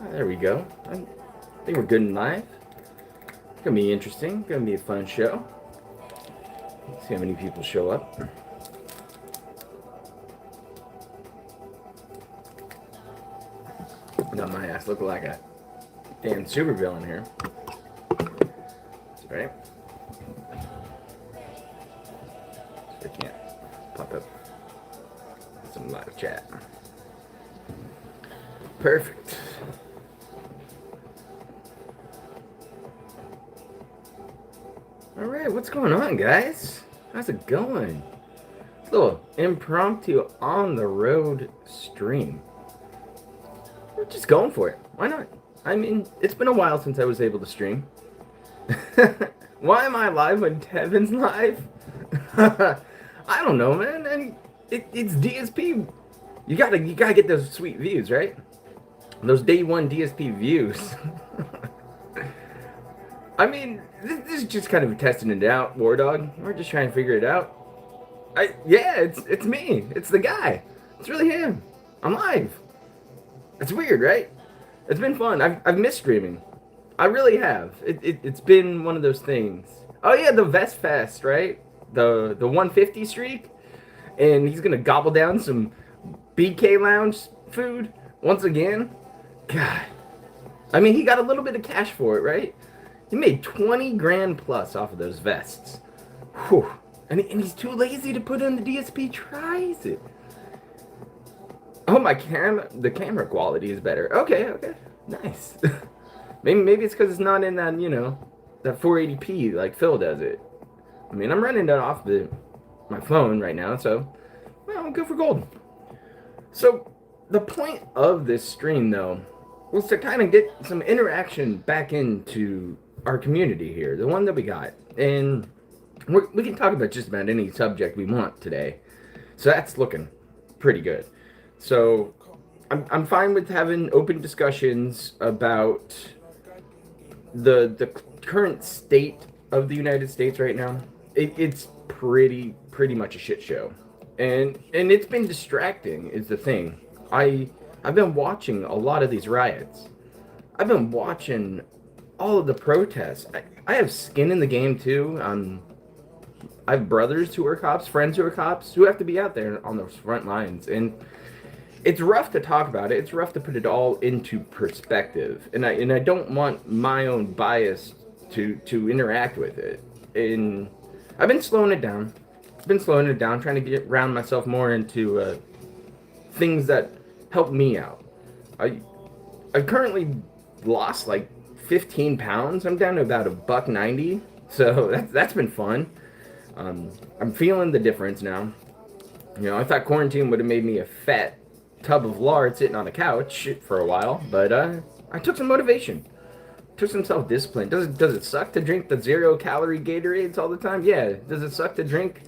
There we go. I think we're good in live. Gonna be interesting. Gonna be a fun show. Let's see how many people show up. Got my ass looking like a damn supervillain here. That's right. So I can't pop up some live chat. Perfect. Alright, what's going on, guys? How's it going? A little impromptu on the road stream. We're just going for it. Why not? I mean, it's been a while since I was able to stream. Why am I live when Tevin's live? I don't know, man. And it's DSP. You gotta get those sweet views, right? Those day one DSP views. I mean, this is just kind of testing it out, War Dog. We're just trying to figure it out. Yeah, it's me. It's the guy. It's really him. I'm live. It's weird, right? It's been fun. I've missed streaming. I really have. It's been one of those things. Oh yeah, the Vest Fest, right? The 150 streak, and he's gonna gobble down some BK Lounge food once again. God, I mean, he got a little bit of cash for it, right? He made 20 grand plus off of those vests. Whew. And he's too lazy to put in the DSP. Tries it. Oh, the camera quality is better. Okay, nice. maybe it's because it's not in that, that 480p like Phil does it. I mean, I'm running that off my phone right now, so well, go for gold. So the point of this stream, though, was to kind of get some interaction back into our community here, the one that we got, and we can talk about just about any subject we want today. So that's looking pretty good. So I'm fine with having open discussions about the current state of the United States right now. It's pretty much a shit show, and it's been distracting is the thing. I've been watching a lot of these riots. I've been watching all of the protests. I have skin in the game too. I have brothers who are cops, friends who are cops, who have to be out there on those front lines, and it's rough to talk about it. It's rough to put it all into perspective, and I don't want my own bias to interact with it. And I've been slowing it down. Trying to get round myself more into things that help me out. I've currently lost like 15 pounds. I'm down to about $190, so that's been fun. I'm feeling the difference now. I thought quarantine would have made me a fat tub of lard sitting on a couch for a while, but I took some motivation, took some self-discipline. Does it suck to drink the 0-calorie Gatorades all the time? Yeah. Does it suck to drink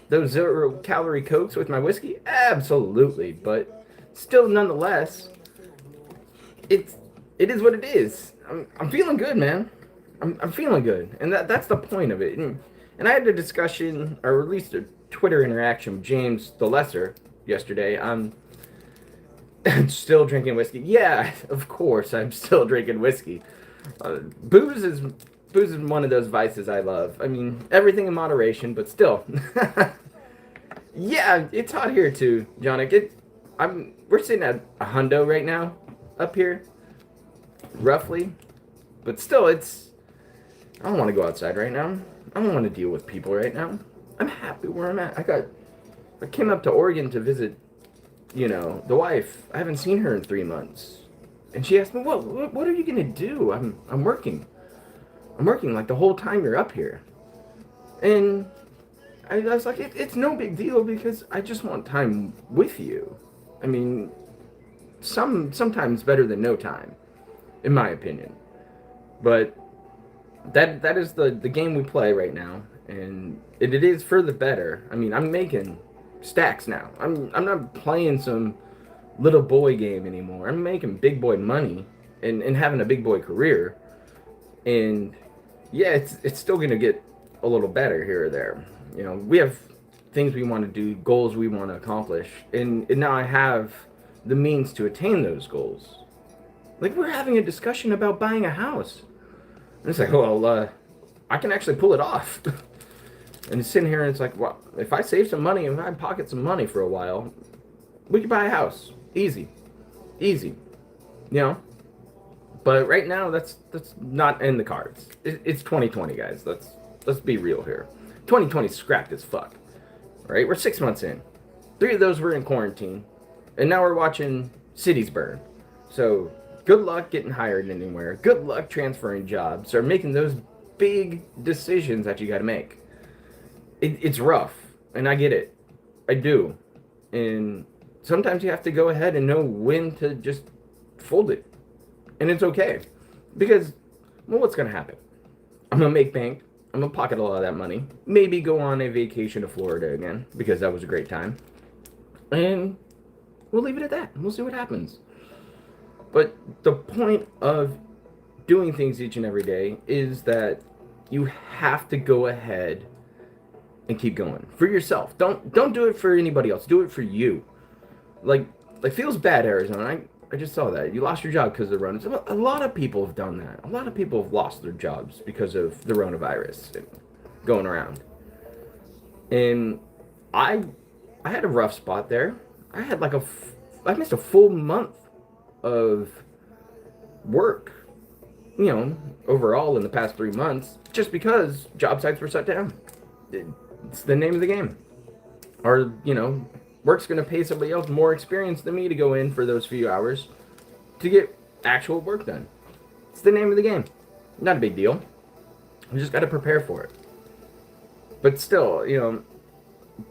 those 0-calorie Cokes with my whiskey? Absolutely, but still, nonetheless, it is what it is. I'm feeling good, man. I'm feeling good, and that's the point of it. And I had a discussion, or at least a Twitter interaction with James the Lesser yesterday. I'm still drinking whiskey. Yeah, of course, I'm still drinking whiskey. Booze is one of those vices I love. I mean, everything in moderation, but still. Yeah, it's hot here too, Jonic. We're sitting at a hundo right now, up here, roughly. But still, I don't want to go outside right now. I don't want to deal with people right now. I'm happy where I'm at. I came up to Oregon to visit, the wife. I haven't seen her in 3 months. And she asked me, what are you going to do? I'm working. I'm working like the whole time you're up here. And I was like, it's no big deal because I just want time with you. I mean, sometimes better than no time, in my opinion. But that is the game we play right now, and it is for the better. I mean, I'm making stacks now. I'm not playing some little boy game anymore. I'm making big boy money and having a big boy career. And yeah, it's still gonna get a little better here or there. We have things we want to do, goals we want to accomplish, and now I have the means to attain those goals. Like, we're having a discussion about buying a house. And it's like, well, I can actually pull it off. And it's sitting here and it's like, well, if I save some money and I pocket some money for a while, we could buy a house. Easy. Easy. You know? But right now, that's not in the cards. It's 2020, guys. Let's be real here. 2020 scrapped as fuck. Right? We're 6 months in. 3 of those were in quarantine. And now we're watching cities burn. So, good luck getting hired anywhere. Good luck transferring jobs or making those big decisions that you got to make. It's rough, and I get it. I do. And sometimes you have to go ahead and know when to just fold it. And it's okay. Because, well, what's going to happen? I'm going to make bank. I'm going to pocket a lot of that money. Maybe go on a vacation to Florida again, because that was a great time. And we'll leave it at that. We'll see what happens. But the point of doing things each and every day is that you have to go ahead and keep going for yourself. Don't do it for anybody else. Do it for you. Like feels bad, Arizona. I just saw that you lost your job because of the run. A lot of people have done that. A lot of people have lost their jobs because of the coronavirus and going around. And I had a rough spot there. I had I missed a full month of work, you know, overall in the past 3 months, just because job sites were shut down. It's the name of the game. Or, you know, work's going to pay somebody else more experienced than me to go in for those few hours to get actual work done. It's the name of the game. Not a big deal. You just got to prepare for it. But still, you know,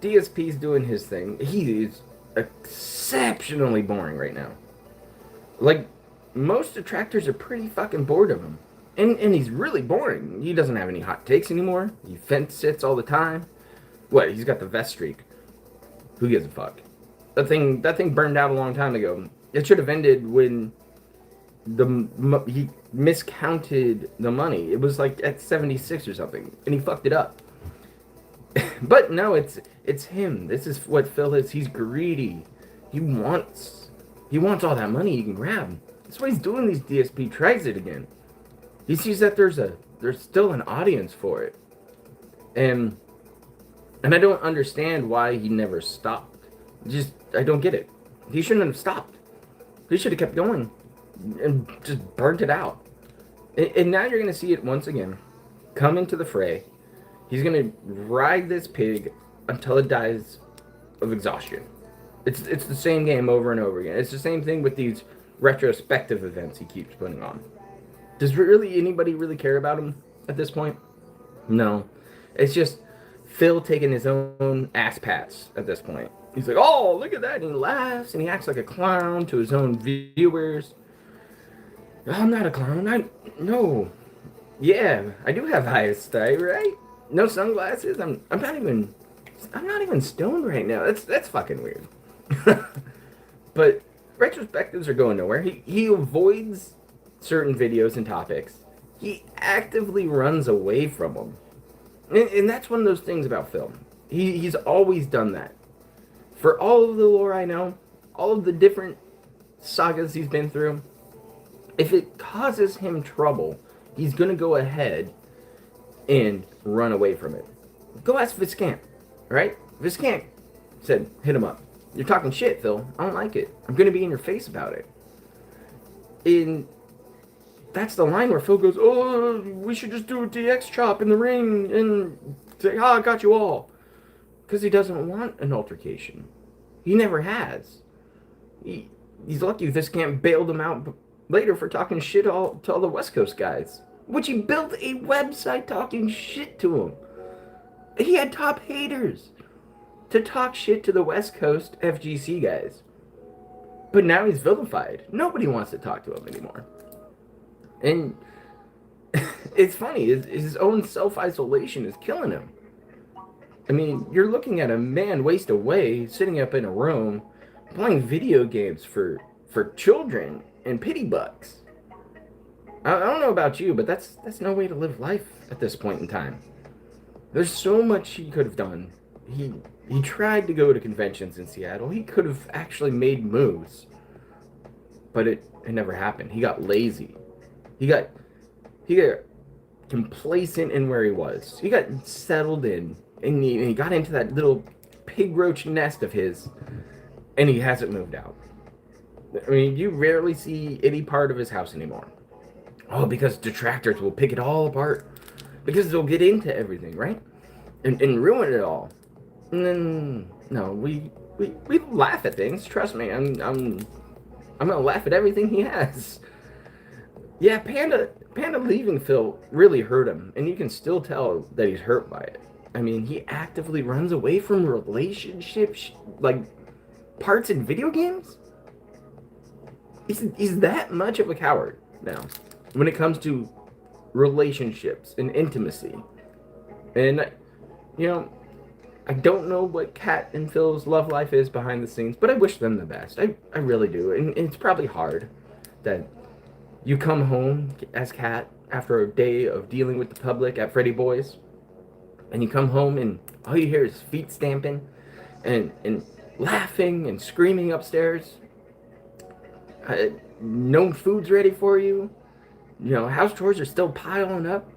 DSP's doing his thing. He is exceptionally boring right now. Like, most detractors are pretty fucking bored of him. And he's really boring. He doesn't have any hot takes anymore. He fence sits all the time. What, he's got the vest streak. Who gives a fuck? That thing burned out a long time ago. It should have ended when he miscounted the money. It was like at 76 or something, and he fucked it up. But no, it's him. This is what Phil is. He's greedy. He wants all that money he can grab. That's why he's doing these DSP. Tries it again. He sees that there's still an audience for it, and I don't understand why he never stopped. I don't get it. He shouldn't have stopped. He should have kept going and just burnt it out. And now you're gonna see it once again come into the fray. He's gonna ride this pig until it dies of exhaustion. It's the same game over and over again. It's the same thing with these retrospective events he keeps putting on. Does anybody really care about him at this point? No. It's just Phil taking his own ass pats at this point. He's like, oh, look at that. And he laughs and he acts like a clown to his own viewers. I'm not a clown. No. Yeah, I do have eyesight, right? No sunglasses. I'm not even stoned right now. That's fucking weird. But retrospectives are going nowhere. He avoids certain videos and topics. He actively runs away from them. And that's one of those things about Phil. He's always done that. For all of the lore I know, all of the different sagas he's been through, if it causes him trouble, he's going to go ahead and run away from it. Go ask Viscant, right? Viscant said, hit him up. You're talking shit, Phil. I don't like it. I'm going to be in your face about it. And that's the line where Phil goes, oh, we should just do a DX chop in the ring and say, I got you all. Because he doesn't want an altercation. He never has. He's lucky Viscant bailed him out later for talking shit to all the West Coast guys. Which he built a website talking shit to him. He had top haters to talk shit to the West Coast FGC guys. But now he's vilified. Nobody wants to talk to him anymore. And it's funny, his own self-isolation is killing him. I mean, you're looking at a man waste away, sitting up in a room, playing video games for children and pity bucks. I don't know about you, but that's no way to live life at this point in time. There's so much he could have done. He tried to go to conventions in Seattle. He could have actually made moves. but it never happened. He got lazy. He got complacent in where he was. He got settled in, and he got into that little pig roach nest of his, and he hasn't moved out. I mean, you rarely see any part of his house anymore. Oh, because detractors will pick it all apart. Because they'll get into everything, right? And ruin it all. And then, no, we laugh at things. Trust me, I'm gonna laugh at everything he has. Yeah, Panda leaving Phil really hurt him, and you can still tell that he's hurt by it. I mean, he actively runs away from relationships, like parts in video games. He's that much of a coward now when it comes to relationships and intimacy. And you know, I don't know what Kat and Phil's love life is behind the scenes, but I wish them the best. I really do. And it's probably hard that you come home as Kat after a day of dealing with the public at Freddy Boys, and you come home and all you hear is feet stamping and laughing and screaming upstairs. No food's ready for you. You know, house chores are still piling up.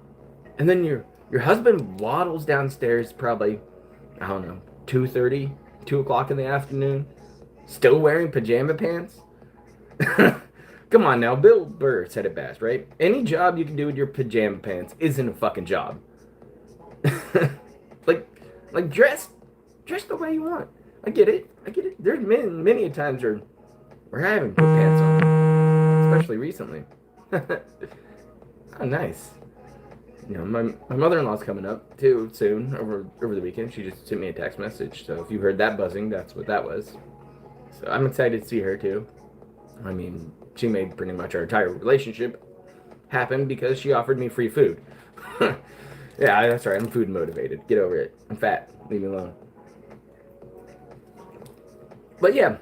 And then your husband waddles downstairs probably, I don't know, 2:30, 2 o'clock in the afternoon, still wearing pajama pants. Come on now, Bill Burr said it best, right? Any job you can do with your pajama pants isn't a fucking job. like, like dress the way you want. I get it. There's many a times where we're having put pants on, especially recently. Oh, nice. You know, my mother-in-law's coming up too soon over the weekend. She just sent me a text message. So if you heard that buzzing, that's what that was. So I'm excited to see her too. I mean, she made pretty much our entire relationship happen because she offered me free food. Yeah, that's right. I'm food motivated. Get over it. I'm fat. Leave me alone. But yeah,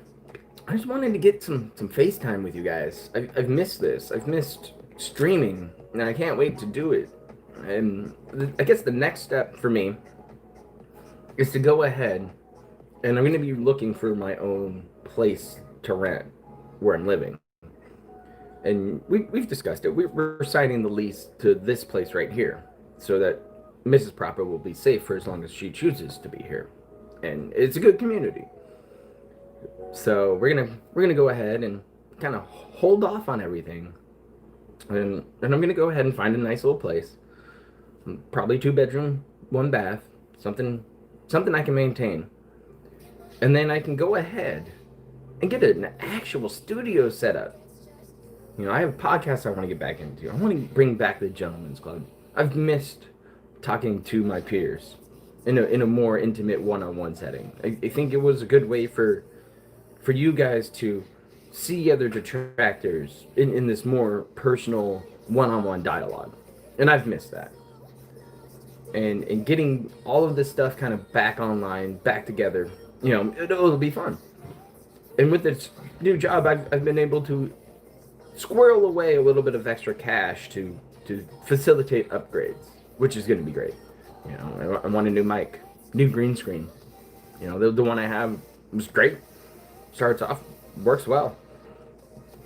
I just wanted to get some FaceTime with you guys. I've missed this. I've missed streaming, and I can't wait to do it. And I guess the next step for me is to go ahead, and I'm going to be looking for my own place to rent where I'm living. And we've discussed it. We're signing the lease to this place right here so that Mrs. Proper will be safe for as long as she chooses to be here. And it's a good community. So we're gonna go ahead and kind of hold off on everything. And I'm gonna go ahead and find a nice little place. Probably 2 bedroom, 1 bath, something I can maintain. And then I can go ahead and get an actual studio set up. You know, I have podcasts I want to get back into. I want to bring back the Gentleman's Club. I've missed talking to my peers in a more intimate one-on-one setting. I think it was a good way for you guys to see other detractors in this more personal one-on-one dialogue. And I've missed that. And getting all of this stuff kind of back online, back together, you know, it'll be fun. And with this new job, I've been able to squirrel away a little bit of extra cash to facilitate upgrades, which is going to be great. You know, I want a new mic, new green screen. You know, the one I have was great. Starts off, works well.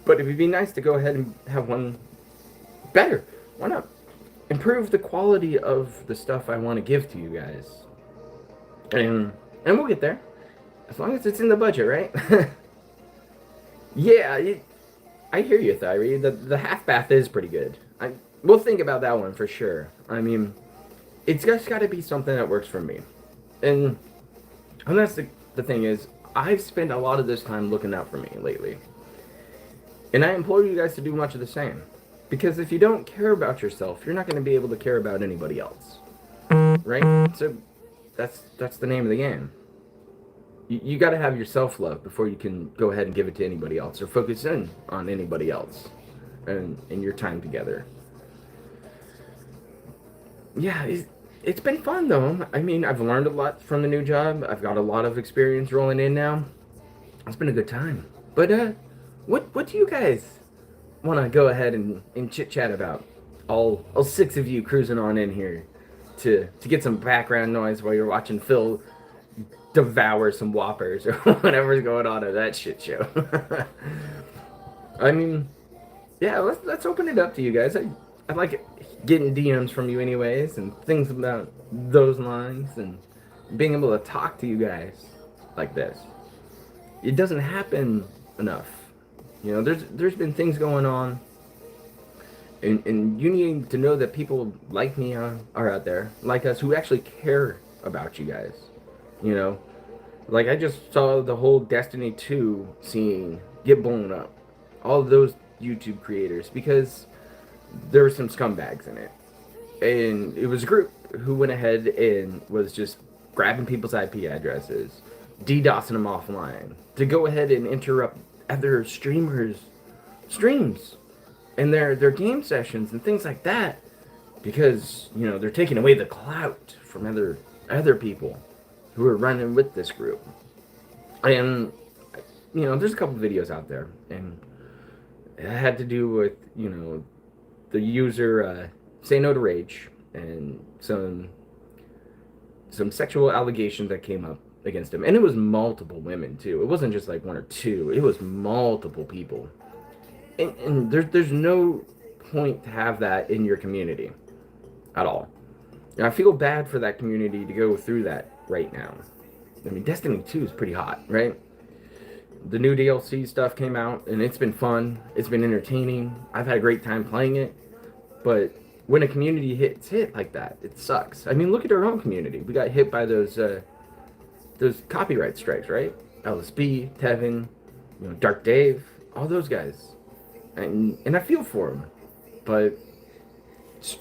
But it would be nice to go ahead and have one better. Why not? Improve the quality of the stuff I want to give to you guys. And we'll get there. As long as it's in the budget, right? Yeah, I hear you, Thyre. The half bath is pretty good. We'll think about that one for sure. I mean, it's just got to be something that works for me. And that's the thing is, I've spent a lot of this time looking out for me lately. And I implore you guys to do much of the same. Because if you don't care about yourself, you're not going to be able to care about anybody else. Right? So that's the name of the game. You got to have your self-love before you can go ahead and give it to anybody else or focus in on anybody else and in your time together. Yeah, it's been fun though. I mean, I've learned a lot from the new job. I've got a lot of experience rolling in now. It's been a good time. But what do you guys want to go ahead and chit-chat about? All 6 of you cruising on in here to get some background noise while you're watching Phil devour some Whoppers or whatever's going on at that shit show. I mean, yeah, let's open it up to you guys. I like getting DMs from you anyways, and things about those lines, and being able to talk to you guys like this. It doesn't happen enough. You know, there's been things going on, and you need to know that people like me are out there, like us, who actually care about you guys. You know, like I just saw the whole Destiny 2 scene get blown up. All of those YouTube creators, because there were some scumbags in it. And it was a group who went ahead and was just grabbing people's IP addresses, DDoSing them offline, to go ahead and interrupt other streamers' streams and their game sessions and things like that, because you know they're taking away the clout from other people who are running with this group. And you know, there's a couple videos out there, and it had to do with the user say no to rage and some sexual allegations that came up against him, and it was multiple women too. It wasn't just like one or two; it was multiple people. And there's no point to have that in your community at all. And I feel bad for that community to go through that right now. I mean, Destiny 2 is pretty hot, right? The new DLC stuff came out, and it's been fun. It's been entertaining. I've had a great time playing it. But when a community hits hit like that, it sucks. I mean, look at our own community. We got hit by those copyright strikes, right? LSB, Tevin, Dark Dave, all those guys. And I feel for them. But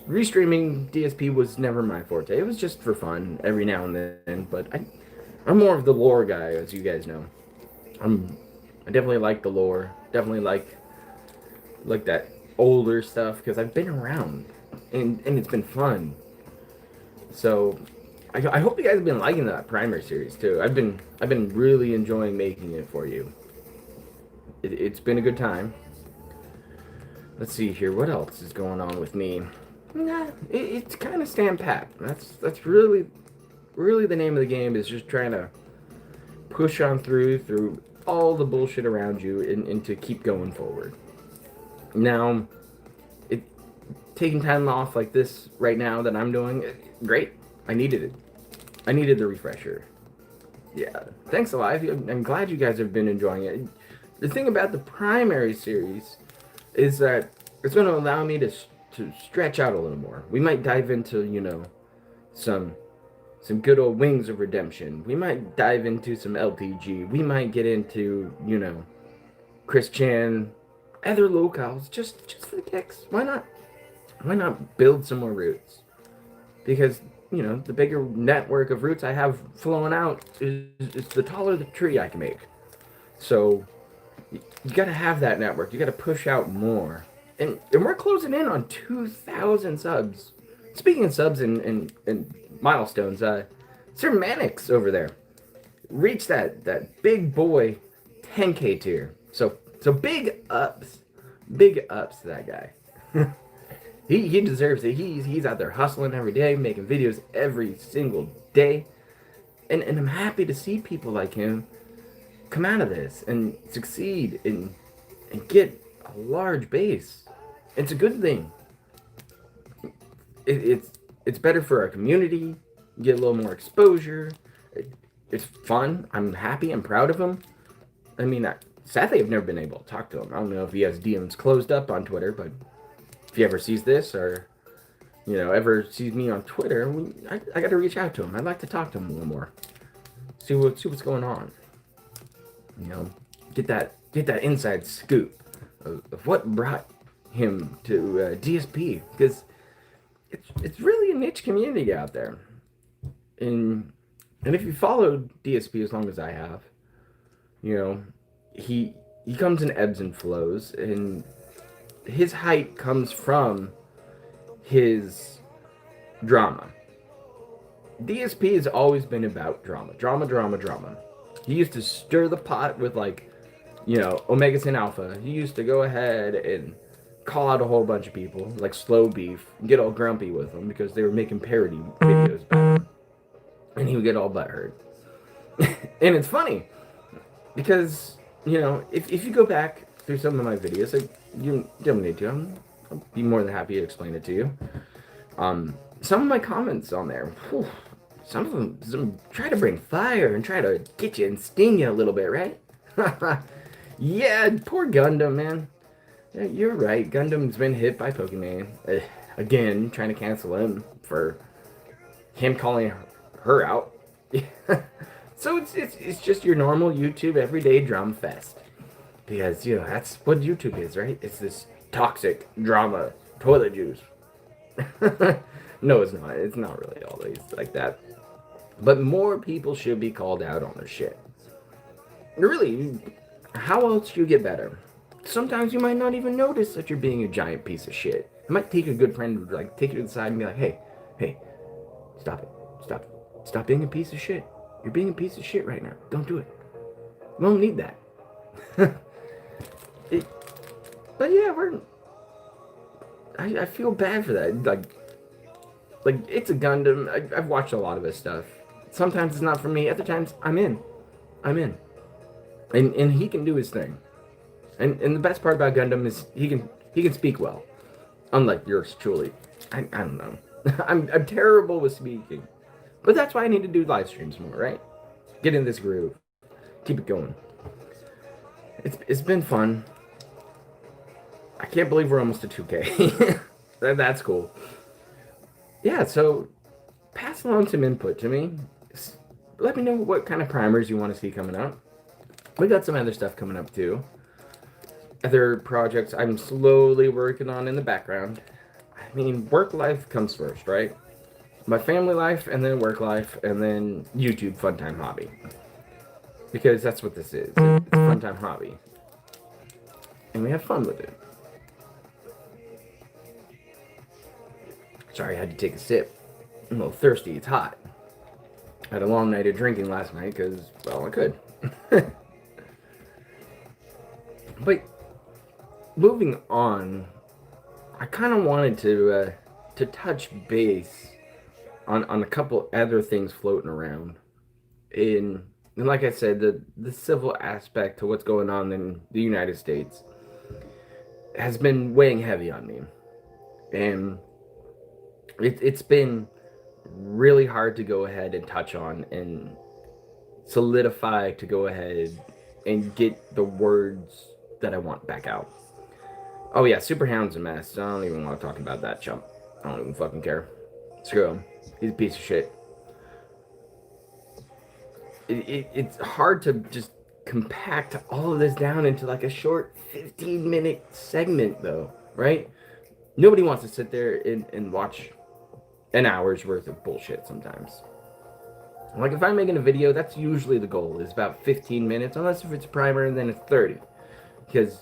restreaming DSP was never my forte. It was just for fun every now and then. But I'm more of the lore guy, as you guys know. I definitely like the lore. Definitely like that older stuff, because I've been around and it's been fun. So I hope you guys have been liking that primer series too. I've been really enjoying making it for you. It's been a good time. Let's see here. What else is going on with me? Nah, it's kind of stand pat. That's really the name of the game, is just trying to push on through all the bullshit around you and to keep going forward. Now, taking time off like this right now that I'm doing, great. I needed it. I needed the refresher. Yeah, thanks a lot. I'm glad you guys have been enjoying it. The thing about the primary series is that it's going to allow me to stretch out a little more. We might dive into, some good old Wings of Redemption. We might dive into some LPG. We might get into, Chris Chan, other locales, just for the kicks. Why not? Why not build some more routes? Because, the bigger network of routes I have flowing out is the taller the tree I can make. So you got to have that network. You got to push out more. And we're closing in on 2,000 subs. Speaking of subs and milestones, Sir Mannix over there reached that big boy 10K tier. So big ups to that guy. he deserves it. He's out there hustling every day, making videos every single day, and I'm happy to see people like him come out of this and succeed and get a large base. It's a good thing. It's better for our community. Get a little more exposure. It's fun. I'm happy. I'm proud of him. I mean, sadly, I've never been able to talk to him. I don't know if he has DMs closed up on Twitter, but if he ever sees this or, ever sees me on Twitter, I got to reach out to him. I'd like to talk to him a little more. See what's going on. Get that inside scoop of what brought him to DSP, because it's really a niche community out there. And if you followed DSP as long as I have, he comes in ebbs and flows, and his hype comes from his drama. DSP has always been about drama. He used to stir the pot with Omega Sin Alpha. He used to go ahead and call out a whole bunch of people, like Slow Beef, and get all grumpy with them because they were making parody videos about him. And he would get all butthurt. And it's funny, because, if you go back through some of my videos. Like, you don't need to. I'll be more than happy to explain it to you. Some of my comments on there, whew, some of them try to bring fire and try to get you and sting you a little bit, right? Yeah, poor Gundam, man. Yeah, you're right. Gundam's been hit by Pokemon. Again, trying to cancel him for him calling her out. So it's just your normal YouTube everyday drama fest. Because, that's what YouTube is, right? It's this toxic drama toilet juice. No, it's not. It's not really always like that. But more people should be called out on their shit. Really, how else do you get better? Sometimes you might not even notice that you're being a giant piece of shit. It might take a good friend to take you to the side and be like, hey, stop it. Stop being a piece of shit. You're being a piece of shit right now. Don't do it. We don't need that. But yeah, I feel bad for that. Like it's a Gundam. I've watched a lot of his stuff. Sometimes it's not for me. Other times I'm in. And he can do his thing. And the best part about Gundam is he can speak well. Unlike yours truly. I don't know. I'm terrible with speaking. But that's why I need to do live streams more, right? Get in this groove. Keep it going. It's been fun. I can't believe we're almost to 2K. That's cool. Yeah, so pass along some input to me. Let me know what kind of primers you want to see coming up. We got some other stuff coming up too. Other projects I'm slowly working on in the background. I mean, work life comes first, right? My family life, and then work life, and then YouTube fun time hobby. Because that's what this is. It's a fun time hobby. And we have fun with it. Sorry, I had to take a sip. I'm a little thirsty. It's hot. I had a long night of drinking last night because, well, I could. But moving on, I kind of wanted to touch base on a couple other things floating around. And like I said, the civil aspect to what's going on in the United States has been weighing heavy on me. And it's been really hard to go ahead and touch on and solidify to go ahead and get the words that I want back out. Oh yeah, Super Hound's a mess. I don't even want to talk about that chump. I don't even fucking care. Screw him. He's a piece of shit. It's hard to just compact all of this down into like a short 15-minute segment though, right? Nobody wants to sit there and watch an hour's worth of bullshit sometimes. Like if I'm making a video, that's usually the goal, is about 15 minutes, unless if it's a primer and then it's 30. Because,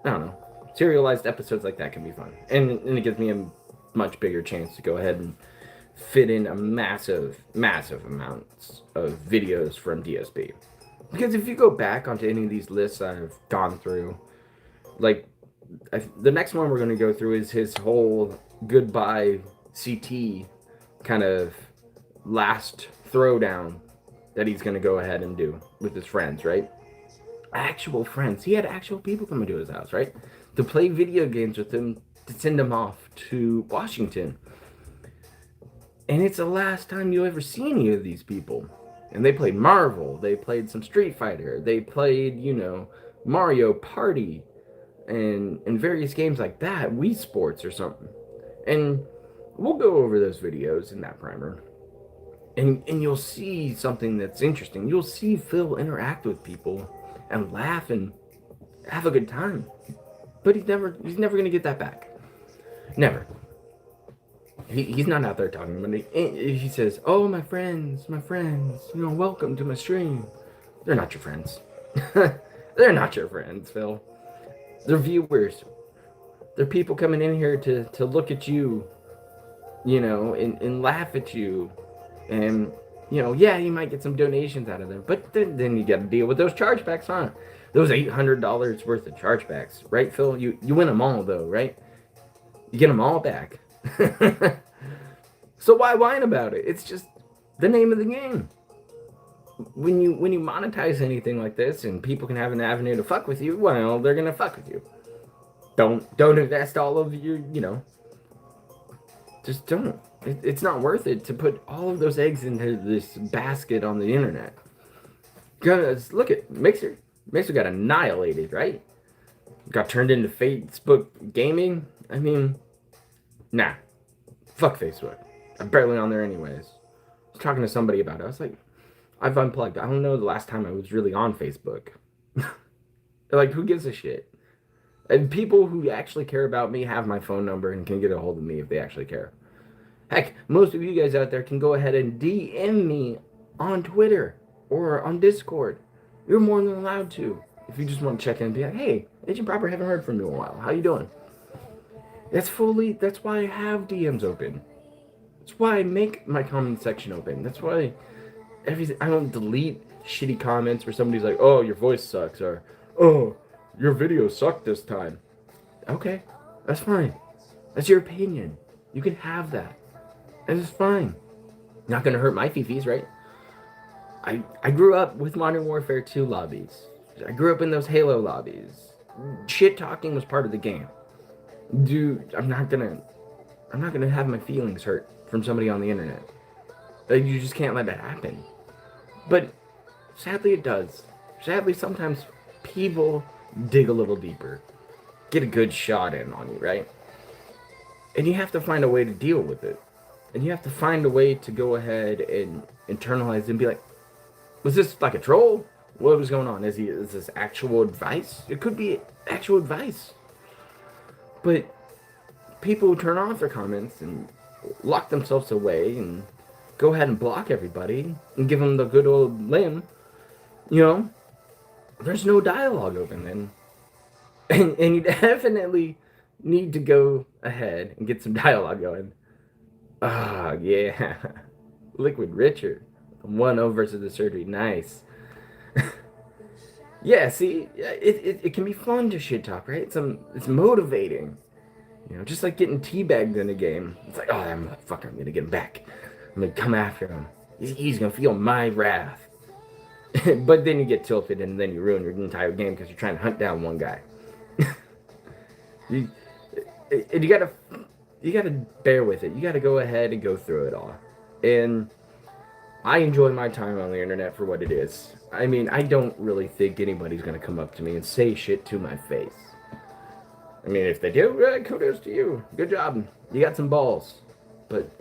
I don't know, serialized episodes like that can be fun. And it gives me a much bigger chance to go ahead and fit in a massive amounts of videos from DSP. Because if you go back onto any of these lists I've gone through, like, the next one we're going to go through is his whole goodbye CT kind of last throwdown that he's going to go ahead and do with his friends, right? Actual friends. He had actual people coming to his house, right? To play video games with him, to send him off to Washington. And it's the last time you ever see any of these people. And they played Marvel, they played some Street Fighter, they played, Mario Party, and various games like that, Wii Sports or something. And we'll go over those videos in that primer. And you'll see something that's interesting. You'll see Phil interact with people and laugh and have a good time. But he's never going to get that back. Never. He's not out there talking, but he says, "Oh, my friends, welcome to my stream." They're not your friends. They're not your friends, Phil. They're viewers. They're people coming in here to look at you, and laugh at you. And, yeah, you might get some donations out of them, but then you got to deal with those chargebacks, huh? Those $800 worth of chargebacks, right, Phil? You win them all, though, right? You get them all back. So why whine about it? It's just the name of the game. when you monetize anything like this and people can have an avenue to fuck with you, well, they're gonna fuck with you. Don't invest all of your, just don't. It's not worth it to put all of those eggs into this basket on the internet. Because look at Mixer. Mixer got annihilated, right? Got turned into Facebook gaming. I mean, nah. Fuck Facebook. I'm barely on there anyways. I was talking to somebody about it. I was like, I've unplugged. I don't know the last time I was really on Facebook. Like, who gives a shit? And people who actually care about me have my phone number and can get a hold of me if they actually care. Heck, most of you guys out there can go ahead and DM me on Twitter or on Discord. You're more than allowed to. If you just want to check in and be like, hey, Agent Proper, haven't heard from you in a while. How you doing? That's why I have DMs open. That's why I make my comment section open. That's why I don't delete shitty comments where somebody's like, oh, your voice sucks, or, oh, your video sucked this time. Okay, that's fine. That's your opinion. You can have that. And it's fine. Not gonna hurt my fifis, right? I grew up with Modern Warfare 2 lobbies. I grew up in those Halo lobbies. Shit talking was part of the game. Dude, I'm not gonna have my feelings hurt from somebody on the internet. You just can't let that happen. But sadly it does. Sadly sometimes people dig a little deeper. Get a good shot in on you, right? And you have to find a way to deal with it. And you have to find a way to go ahead and internalize and be like, was this like a troll? What was going on? Is this actual advice? It could be actual advice. But people turn off their comments and lock themselves away and go ahead and block everybody and give them the good old limb. There's no dialogue open then. And you definitely need to go ahead and get some dialogue going. Ah, yeah. Liquid Richard. 1-0 versus the surgery. Nice. Yeah, see, it can be fun to shit talk, right? It's motivating. Just like getting teabagged in a game. It's like, oh, that motherfucker, I'm gonna get him back. I'm gonna come after him. He's gonna feel my wrath. But then you get tilted and then you ruin your entire game because you're trying to hunt down one guy. You gotta bear with it. You gotta go ahead and go through it all. And I enjoy my time on the internet for what it is. I mean, I don't really think anybody's gonna come up to me and say shit to my face. I mean, if they do, kudos to you. Good job. You got some balls. But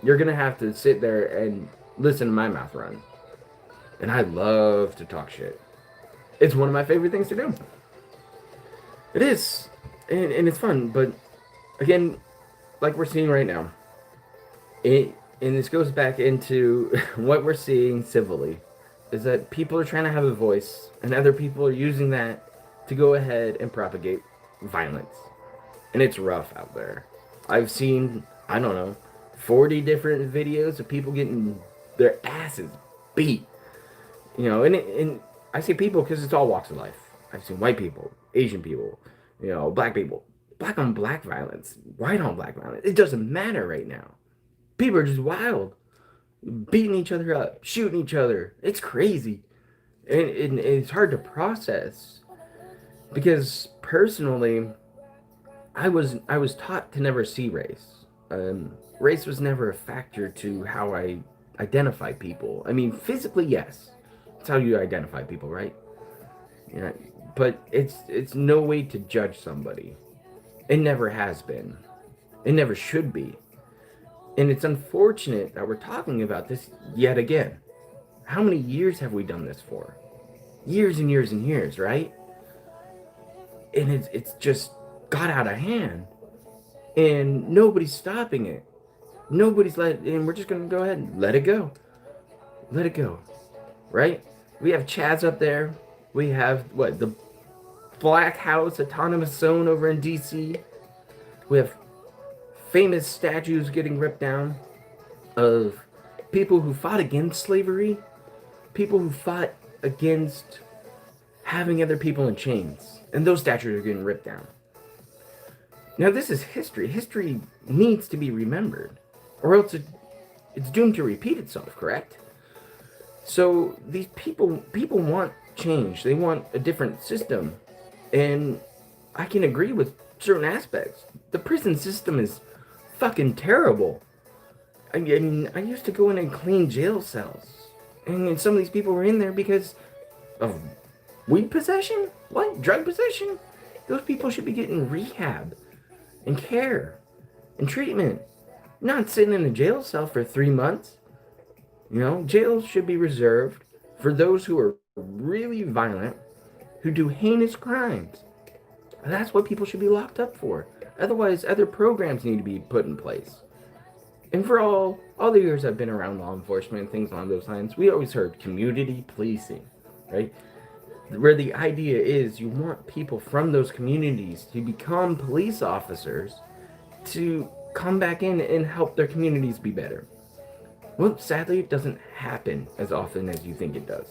you're gonna have to sit there and listen to my mouth run. And I love to talk shit. It's one of my favorite things to do. It is. And it's fun. But again, like we're seeing right now, and this goes back into what we're seeing civilly, is that people are trying to have a voice, and other people are using that to go ahead and propagate violence. And it's rough out there. I've seen, I don't know, 40 different videos of people getting their asses beat. And I say people because it's all walks of life. I've seen white people, Asian people, black people. Black on black violence, white on black violence. It doesn't matter right now. People are just wild. Beating each other up, shooting each other. It's crazy. And it's hard to process. Because personally, I was taught to never see race. Race was never a factor to how I identify people. I mean, physically, yes. That's how you identify people, right? But it's no way to judge somebody. It never has been. It never should be. And it's unfortunate that we're talking about this yet again. How many years have we done this for? Years and years and years, right? And it's just got out of hand. And nobody's stopping it. And we're just going to go ahead and let it go. Let it go. Right? We have Chaz up there. We have, the Black House Autonomous Zone over in DC. We have famous statues getting ripped down of people who fought against slavery, people who fought against having other people in chains, and those statues are getting ripped down. Now this is history. History needs to be remembered, or else it's doomed to repeat itself, correct? So these people want change. They want a different system. And I can agree with certain aspects. The prison system is fucking terrible. I mean, I used to go in and clean jail cells. And some of these people were in there because of weed possession? What? Drug possession? Those people should be getting rehab and care and treatment. Not sitting in a jail cell for 3 months. You know, jail should be reserved for those who are really violent, who do heinous crimes. That's what people should be locked up for. Otherwise, other programs need to be put in place. And for all the years I've been around law enforcement and things along those lines, we always heard community policing, right? Where the idea is you want people from those communities to become police officers to come back in and help their communities be better. Well, sadly, it doesn't happen as often as you think it does.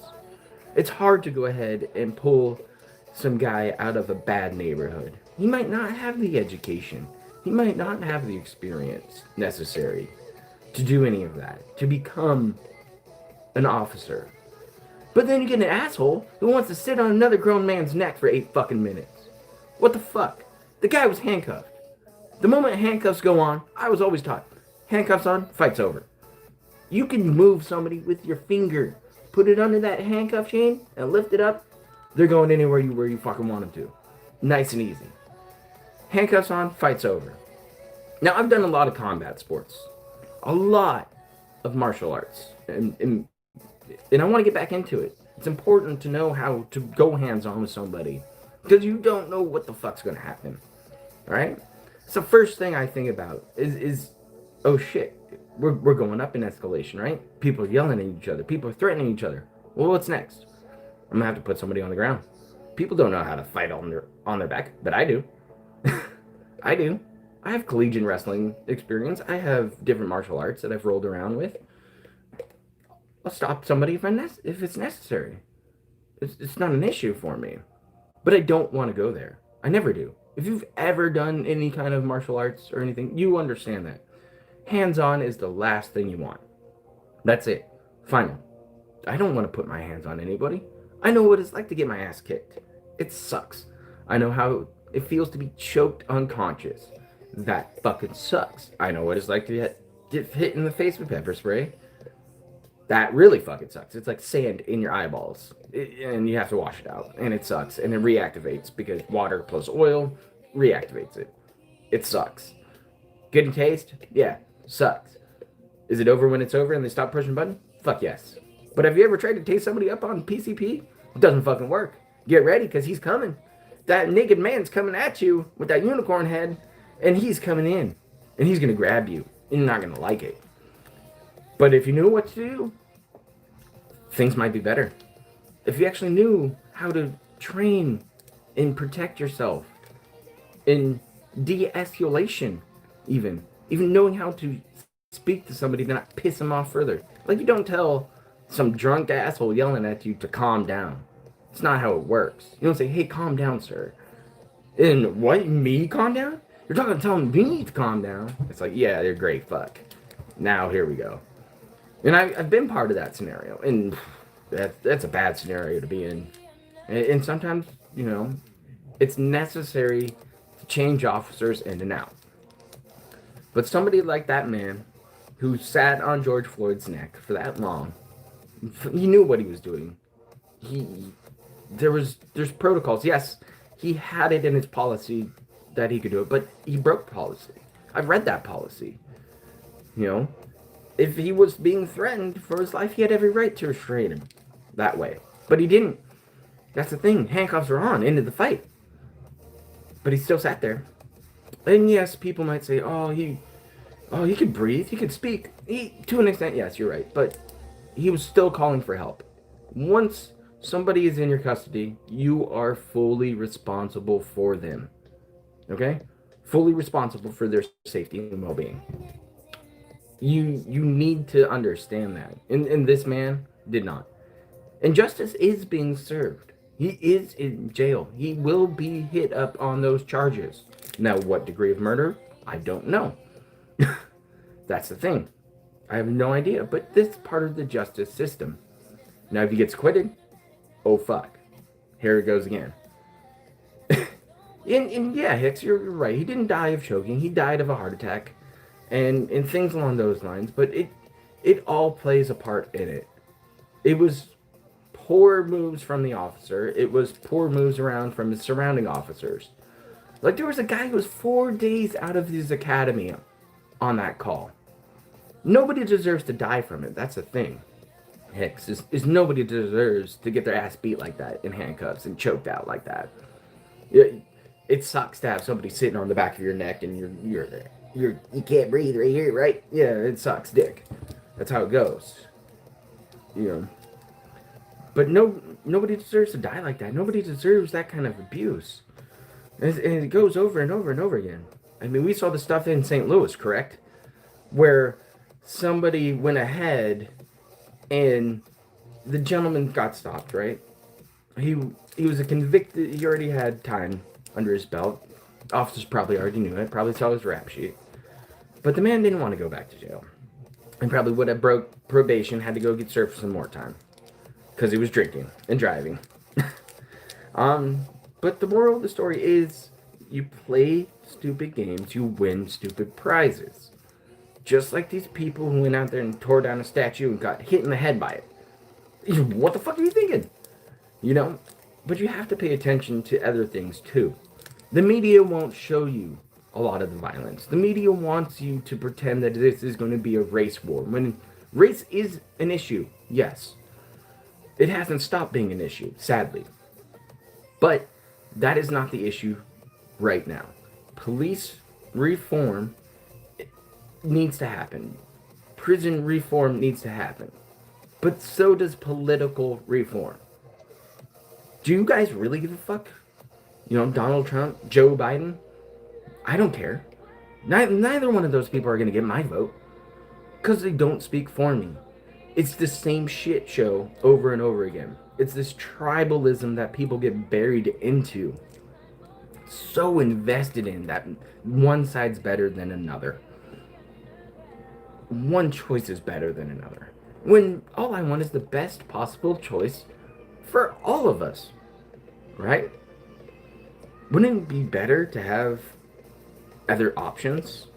It's hard to go ahead and pull some guy out of a bad neighborhood. He might not have the education. He might not have the experience necessary to do any of that, to become an officer. But then you get an asshole who wants to sit on another grown man's neck for 8 fucking minutes. What the fuck? The guy was handcuffed. The moment handcuffs go on, I was always taught, handcuffs on, fight's over. You can move somebody with your finger, put it under that handcuff chain, and lift it up. They're going anywhere where you fucking want them to. Nice and easy. Handcuffs on, fight's over. Now, I've done a lot of combat sports. A lot of martial arts. And I want to get back into it. It's important to know how to go hands-on with somebody. Because you don't know what the fuck's going to happen. Alright? So first thing I think about is oh shit, we're going up in escalation, right? People are yelling at each other. People are threatening each other. Well, what's next? I'm gonna have to put somebody on the ground. People don't know how to fight on their back, but I do. I do. I have collegiate wrestling experience. I have different martial arts that I've rolled around with. I'll stop somebody if it's necessary. It's not an issue for me. But I don't want to go there. I never do. If you've ever done any kind of martial arts or anything, you understand that. Hands-on is the last thing you want. That's it. Final. I don't want to put my hands on anybody. I know what it's like to get my ass kicked. It sucks. I know how it feels to be choked unconscious. That fucking sucks. I know what it's like to get hit in the face with pepper spray. That really fucking sucks. It's like sand in your eyeballs. And you have to wash it out. And it sucks. And it reactivates because water plus oil reactivates it. It sucks. Good in taste? Yeah. Sucks. Is it over when it's over and they stop pushing the button? Fuck yes. But have you ever tried to taste somebody up on PCP? It doesn't fucking work. Get ready because he's coming. That naked man's coming at you with that unicorn head. And he's coming in. And he's going to grab you. And you're not going to like it. But if you knew what to do, things might be better. If you actually knew how to train and protect yourself in de-escalation, even knowing how to speak to somebody to not piss them off further. Like, you don't tell some drunk asshole yelling at you to calm down. It's not how it works. You don't say, hey, calm down, sir. And what, me calm down? You're talking telling me to calm down. It's like, yeah, they're great, fuck. Now, here we go. And I've been part of that scenario, and that's a bad scenario to be in. And sometimes, you know, it's necessary to change officers in and out. But somebody like that man who sat on George Floyd's neck for that long, he knew what he was doing. There's protocols. Yes, he had it in his policy that he could do it, but he broke policy. I've read that policy. You know, if he was being threatened for his life, he had every right to restrain him that way. But he didn't. That's the thing. Handcuffs are on into the fight. But he still sat there. And yes, people might say, he could breathe, he could speak. To an extent, yes, you're right. But he was still calling for help. Once somebody is in your custody, you are fully responsible for them. Okay? Fully responsible for their safety and well-being. You need to understand that. And this man did not. And justice is being served. He is in jail. He will be hit up on those charges. Now, what degree of murder? I don't know. That's the thing. I have no idea. But this is part of the justice system. Now, if he gets acquitted, oh fuck, here it goes again. and yeah, Hicks, you're right. He didn't die of choking. He died of a heart attack, and things along those lines. But it all plays a part in it. It was poor moves from the officer. It was poor moves around from his surrounding officers. Like, there was a guy who was 4 days out of his academy on that call. Nobody deserves to die from it. That's the thing. Hicks is nobody deserves to get their ass beat like that in handcuffs and choked out like that. It sucks to have somebody sitting on the back of your neck and you can't breathe right here, right? Yeah, it sucks dick. That's how it goes. You know. But nobody deserves to die like that. Nobody deserves that kind of abuse. And it goes over and over and over again. I mean, we saw the stuff in St. Louis, correct? Where somebody went ahead and the gentleman got stopped, right? He was a convicted, he already had time under his belt. Officers probably already knew it, probably saw his rap sheet. But the man didn't want to go back to jail. And probably would have broke probation, had to go get served for some more time. Because he was drinking and driving. But the moral of the story is, you play stupid games, you win stupid prizes. Just like these people who went out there and tore down a statue and got hit in the head by it. What the fuck are you thinking? You know? But you have to pay attention to other things too. The media won't show you a lot of the violence. The media wants you to pretend that this is going to be a race war. When race is an issue, yes. It hasn't stopped being an issue, sadly. But that is not the issue right now. Police reform needs to happen. Prison reform needs to happen. But so does political reform. Do you guys really give a fuck? You know, Donald Trump, Joe Biden? I don't care. Neither one of those people are going to get my vote. Because they don't speak for me. It's the same shit show over and over again. It's this tribalism that people get buried into. So invested in that one side's better than another. One choice is better than another. When all I want is the best possible choice for all of us. Right? Wouldn't it be better to have other options?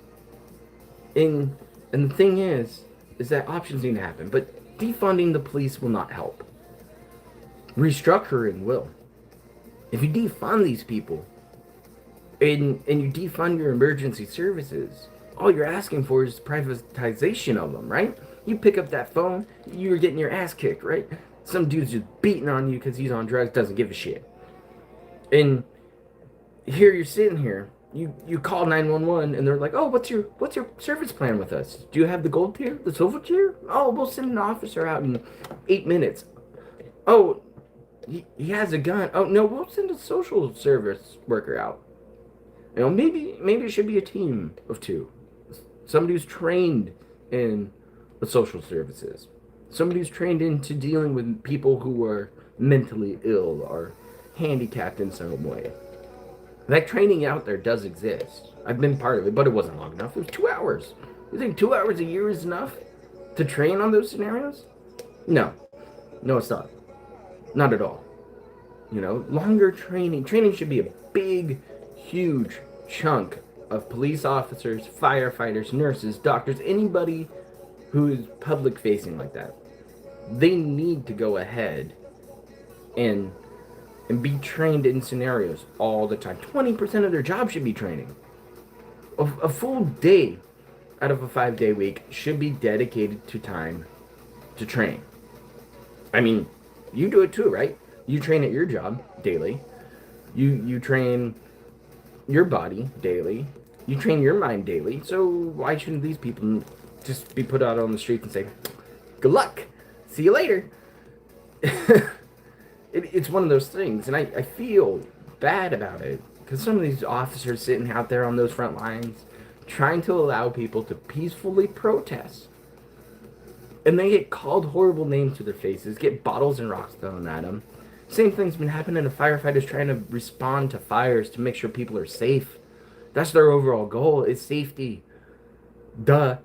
And the thing is that options need to happen, but defunding the police will not help. Restructuring will. If you defund these people, and you defund your emergency services, all you're asking for is privatization of them, right? You pick up that phone, you're getting your ass kicked, right? Some dude's just beating on you because he's on drugs, doesn't give a shit. And here you're sitting here, you call 911 and they're like, oh, what's your service plan with us? Do you have the gold tier, the silver tier? Oh, we'll send an officer out in 8 minutes. Oh, he has a gun. Oh no, we'll send a social service worker out. You know, maybe it should be a team of two. Somebody who's trained in the social services. Somebody who's trained into dealing with people who are mentally ill or handicapped in some way. That training out there does exist. I've been part of it, but it wasn't long enough. It was 2 hours. You think 2 hours a year is enough to train on those scenarios? No. No, it's not. Not at all. You know, longer training. Training should be a big, huge chunk of police officers, firefighters, nurses, doctors, anybody who is public facing like that. They need to go ahead and be trained in scenarios all the time. 20% of their job should be training. A full day out of a 5-day week should be dedicated to time to train. I mean, you do it too, right? You train at your job daily. You train your body daily. You train your mind daily. So why shouldn't these people just be put out on the street and say, good luck, see you later? It's one of those things, and I feel bad about it, because some of these officers sitting out there on those front lines trying to allow people to peacefully protest, and they get called horrible names to their faces, get bottles and rocks thrown at them. Same thing's been happening to firefighters trying to respond to fires to make sure people are safe. That's their overall goal, is safety. Duh.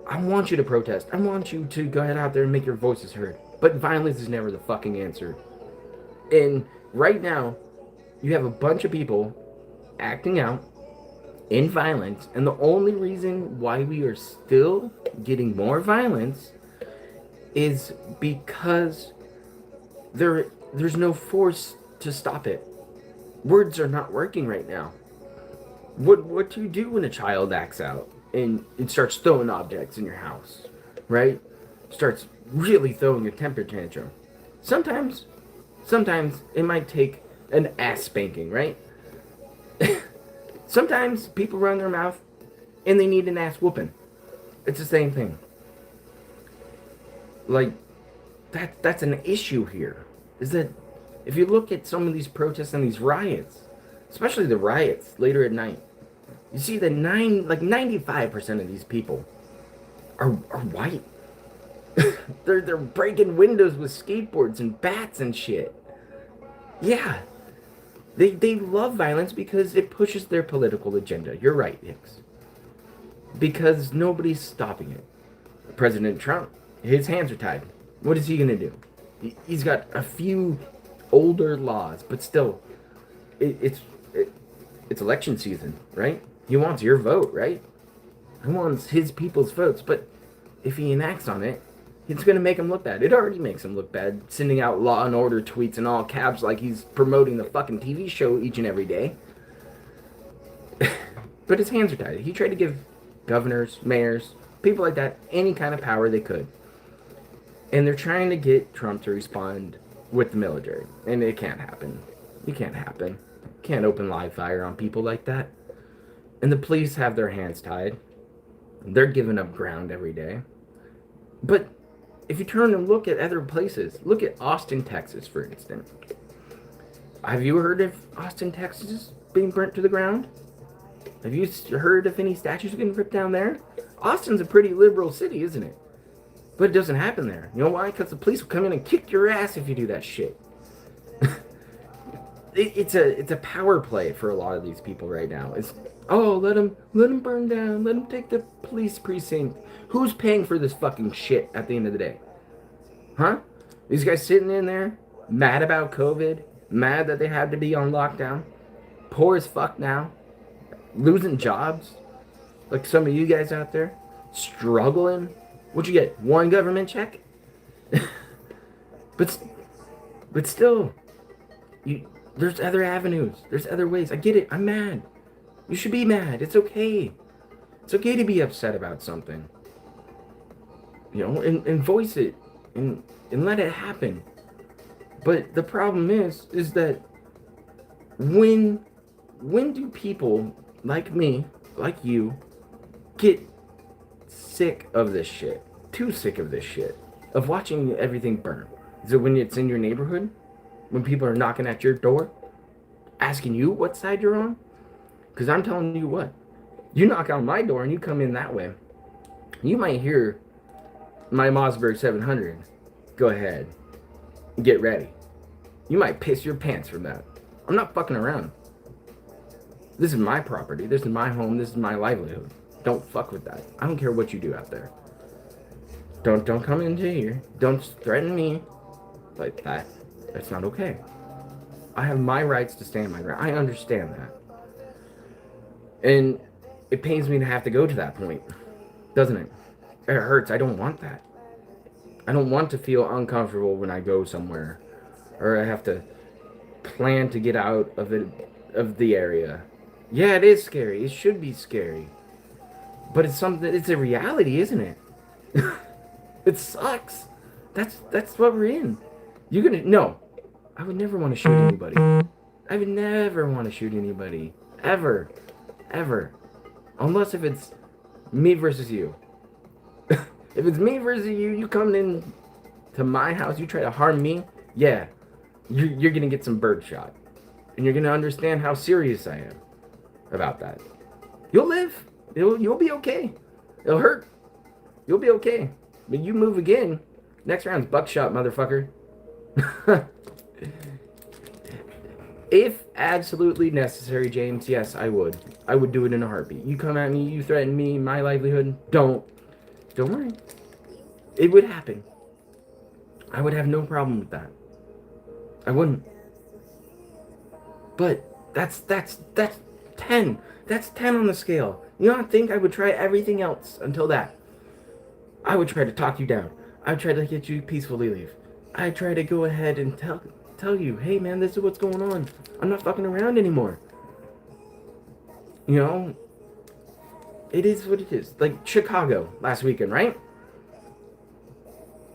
I want you to protest. I want you to go ahead out there and make your voices heard. But violence is never the fucking answer. And right now, you have a bunch of people acting out in violence, and the only reason why we are still getting more violence is because there's no force to stop it. Words are not working right now. What do you do when a child acts out and it starts throwing objects in your house, right? Starts really throwing a temper tantrum. Sometimes, sometimes it might take an ass spanking, right? Sometimes people run their mouth and they need an ass whooping. It's the same thing. Like that's an issue here. Is that if you look at some of these protests and these riots, especially the riots later at night, you see that 95% of these people are white. they're breaking windows with skateboards and bats and shit. Yeah. They love violence because it pushes their political agenda. You're right, Hicks. Because nobody's stopping it. President Trump, his hands are tied. What is he going to do? He's got a few older laws, but still, it's election season, right? He wants your vote, right? He wants his people's votes, but if he enacts on it, it's going to make him look bad. It already makes him look bad, sending out Law and Order tweets in all caps like he's promoting the fucking TV show each and every day. But his hands are tied. He tried to give governors, mayors, people like that, any kind of power they could. And they're trying to get Trump to respond with the military. And it can't happen. It can't happen. Can't open live fire on people like that. And the police have their hands tied. They're giving up ground every day. But if you turn and look at other places, look at Austin, Texas, for instance. Have you heard of Austin, Texas being burnt to the ground? Have you heard if any statues are getting ripped down there? Austin's a pretty liberal city, isn't it? But it doesn't happen there. You know why? Because the police will come in and kick your ass if you do that shit. It's a power play for a lot of these people right now. It's, oh, let them burn down. Let them take the police precinct. Who's paying for this fucking shit at the end of the day? Huh? These guys sitting in there, mad about COVID, mad that they had to be on lockdown, poor as fuck now, losing jobs, like some of you guys out there, struggling. What'd you get? One government check? but still, there's other avenues. There's other ways. I get it. I'm mad. You should be mad. It's okay. It's okay to be upset about something. You know, and voice it and let it happen. But the problem is that when do people like me, like you, get sick of this shit? Too sick of this shit. Of watching everything burn. Is it when it's in your neighborhood? When people are knocking at your door? Asking you what side you're on? Because I'm telling you what. You knock on my door and you come in that way. You might hear my Mossberg 700. Go ahead. Get ready. You might piss your pants from that. I'm not fucking around. This is my property. This is my home. This is my livelihood. Don't fuck with that. I don't care what you do out there. Don't come into here. Don't threaten me like that. That's not okay. I have my rights to stand my ground. I understand that. And it pains me to have to go to that point. Doesn't it? It hurts. I don't want that. I don't want to feel uncomfortable when I go somewhere. Or I have to plan to get out of the area. Yeah, it is scary. It should be scary. But it's a reality, isn't it? It sucks. That's what we're in. No. I would never want to shoot anybody. I would never want to shoot anybody. Ever. Ever. Unless if it's me versus you. If it's me versus you, you come in to my house, you try to harm me, yeah, you're going to get some birdshot. And you're going to understand how serious I am about that. You'll live. You'll be okay. It'll hurt. You'll be okay. But you move again, next round's buckshot, motherfucker. If absolutely necessary, James, yes, I would. I would do it in a heartbeat. You come at me, you threaten me, my livelihood, don't worry. It would happen. I would have no problem with that. I wouldn't. But that's 10. That's 10 on the scale. You don't think I would try everything else until that? I would try to talk you down. I would try to get you to peacefully leave. I'd try to go ahead and tell you, hey man, this is what's going on. I'm not fucking around anymore. You know, it is what it is. Like Chicago last weekend, right?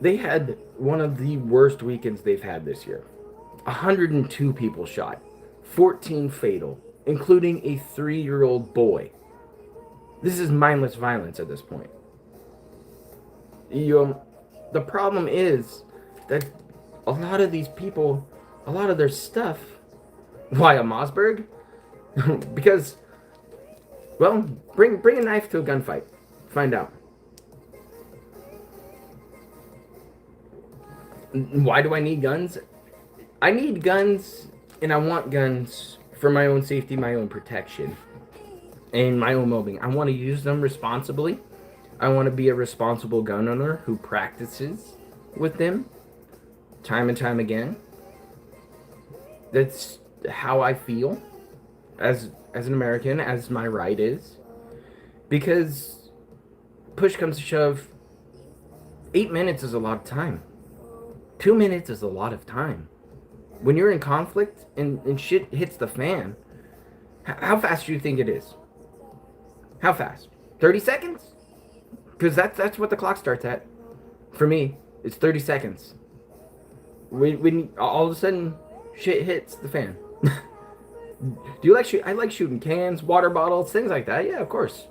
They had one of the worst weekends they've had this year. 102 people shot, 14 fatal, including a 3-year-old boy. This is mindless violence at this point. The problem is that a lot of these people, a lot of their stuff, why a Mossberg? Because, well, bring a knife to a gunfight. Find out. Why do I need guns? I need guns, and I want guns for my own safety, my own protection, and my own well-being. I want to use them responsibly. I want to be a responsible gun owner who practices with them time and time again. That's how I feel as an American, as my right is. Because push comes to shove, 8 minutes is a lot of time. 2 minutes is a lot of time. When you're in conflict and shit hits the fan, how fast do you think it is? How fast? 30 seconds? Because that's what the clock starts at. For me, it's 30 seconds. When all of a sudden shit hits the fan. Do you like shoot? I like shooting cans, water bottles, things like that. Yeah, of course.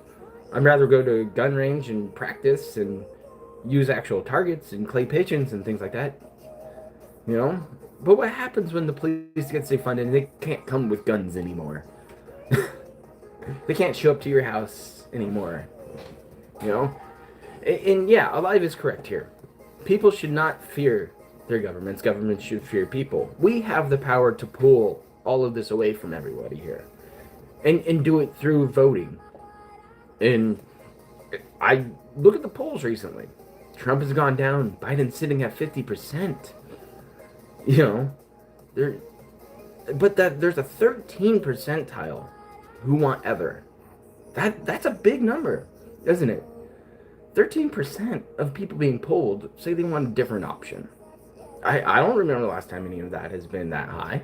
I'd rather go to a gun range and practice and use actual targets and clay pigeons and things like that. You know? But what happens when the police get defunded and they can't come with guns anymore? They can't show up to your house anymore. You know? And yeah, Alive is correct here. People should not fear their governments. Governments should fear people. We have the power to pull all of this away from everybody here. And do it through voting. And I look at the polls recently. Trump has gone down. Biden's sitting at 50%. You know, there's a 13 percentile who want other. That's a big number, isn't it? 13% of people being polled say they want a different option. I don't remember the last time any of that has been that high.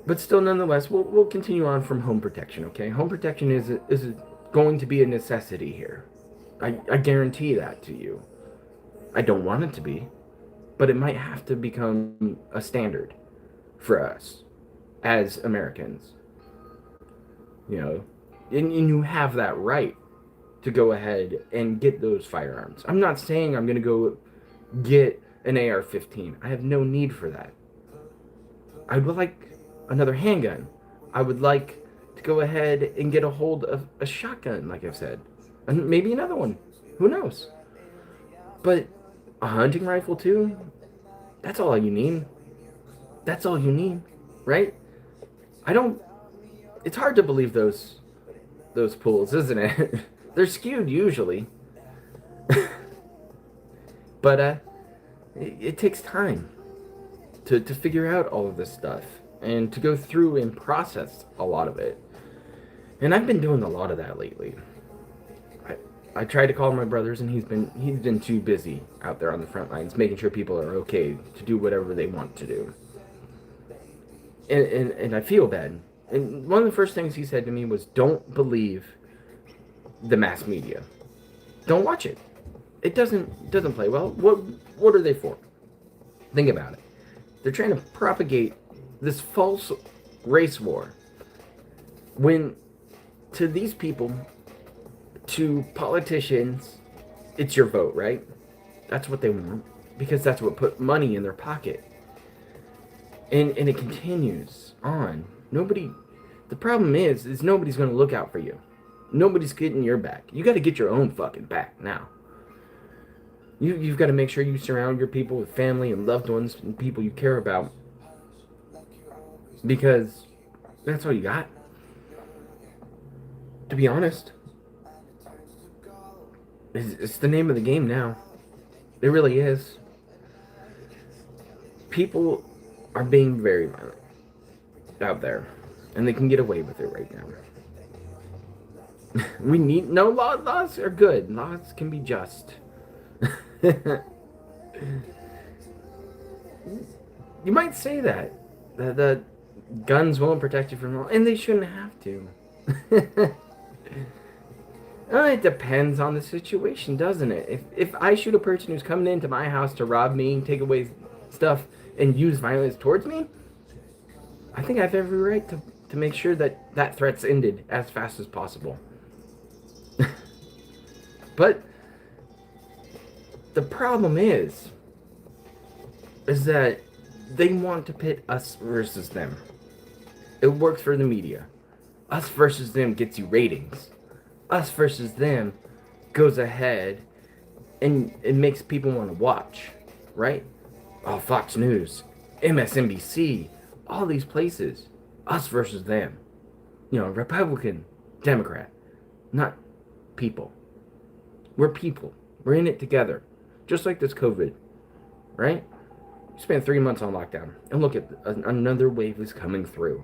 But still, nonetheless, we'll continue on from home protection, okay? Home protection is going to be a necessity here. I guarantee that to you. I don't want it to be, but it might have to become a standard for us as Americans. You know, and you have that right to go ahead and get those firearms. I'm not saying I'm going to go get an AR-15. I have no need for that. I would like another handgun. I would like to go ahead and get a hold of a shotgun, like I've said. And maybe another one. Who knows? But a hunting rifle too? That's all you need. That's all you need, right? It's hard to believe those pools, isn't it? They're skewed usually. But it takes time to figure out all of this stuff and to go through and process a lot of it. And I've been doing a lot of that lately. I tried to call my brothers, and he's been too busy out there on the front lines, making sure people are okay to do whatever they want to do. And I feel bad. And one of the first things he said to me was, "Don't believe the mass media. Don't watch it. It doesn't play well. What are they for? Think about it. They're trying to propagate this false race war. When to these people, to politicians, it's your vote, right? That's what they want, because that's what put money in their pocket. And it continues on. The problem is nobody's going to look out for you. Nobody's getting your back. You got to get your own fucking back now. You've got to make sure you surround your people with family and loved ones and people you care about, because that's all you got. To be honest, it's the name of the game now. It really is. People are being very violent out there, and they can get away with it right now. We need no laws are good. Laws can be just. You might say that the guns won't protect you from law, and they shouldn't have to. It depends on the situation, doesn't it? If I shoot a person who's coming into my house to rob me, take away stuff, and use violence towards me, I think I have every right to make sure that that threat's ended as fast as possible. But the problem is that they want to pit us versus them. It works for the media. Us versus them gets you ratings. Us versus them goes ahead and it makes people want to watch, right? Oh, Fox News, MSNBC, all these places. Us versus them. Republican, Democrat, not people. We're people. We're in it together. Just like this COVID, right? We spent 3 months on lockdown. And look at another wave is coming through.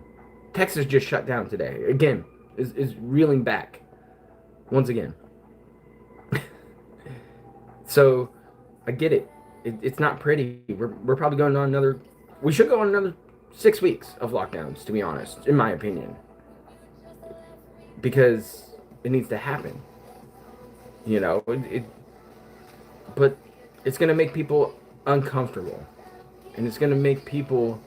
Texas just shut down today. Again, is reeling back. Once again. So, I get it. It's not pretty. We're probably going on another... We should go on another 6 weeks of lockdowns, to be honest, in my opinion. Because it needs to happen. But it's going to make people uncomfortable. And it's going to make people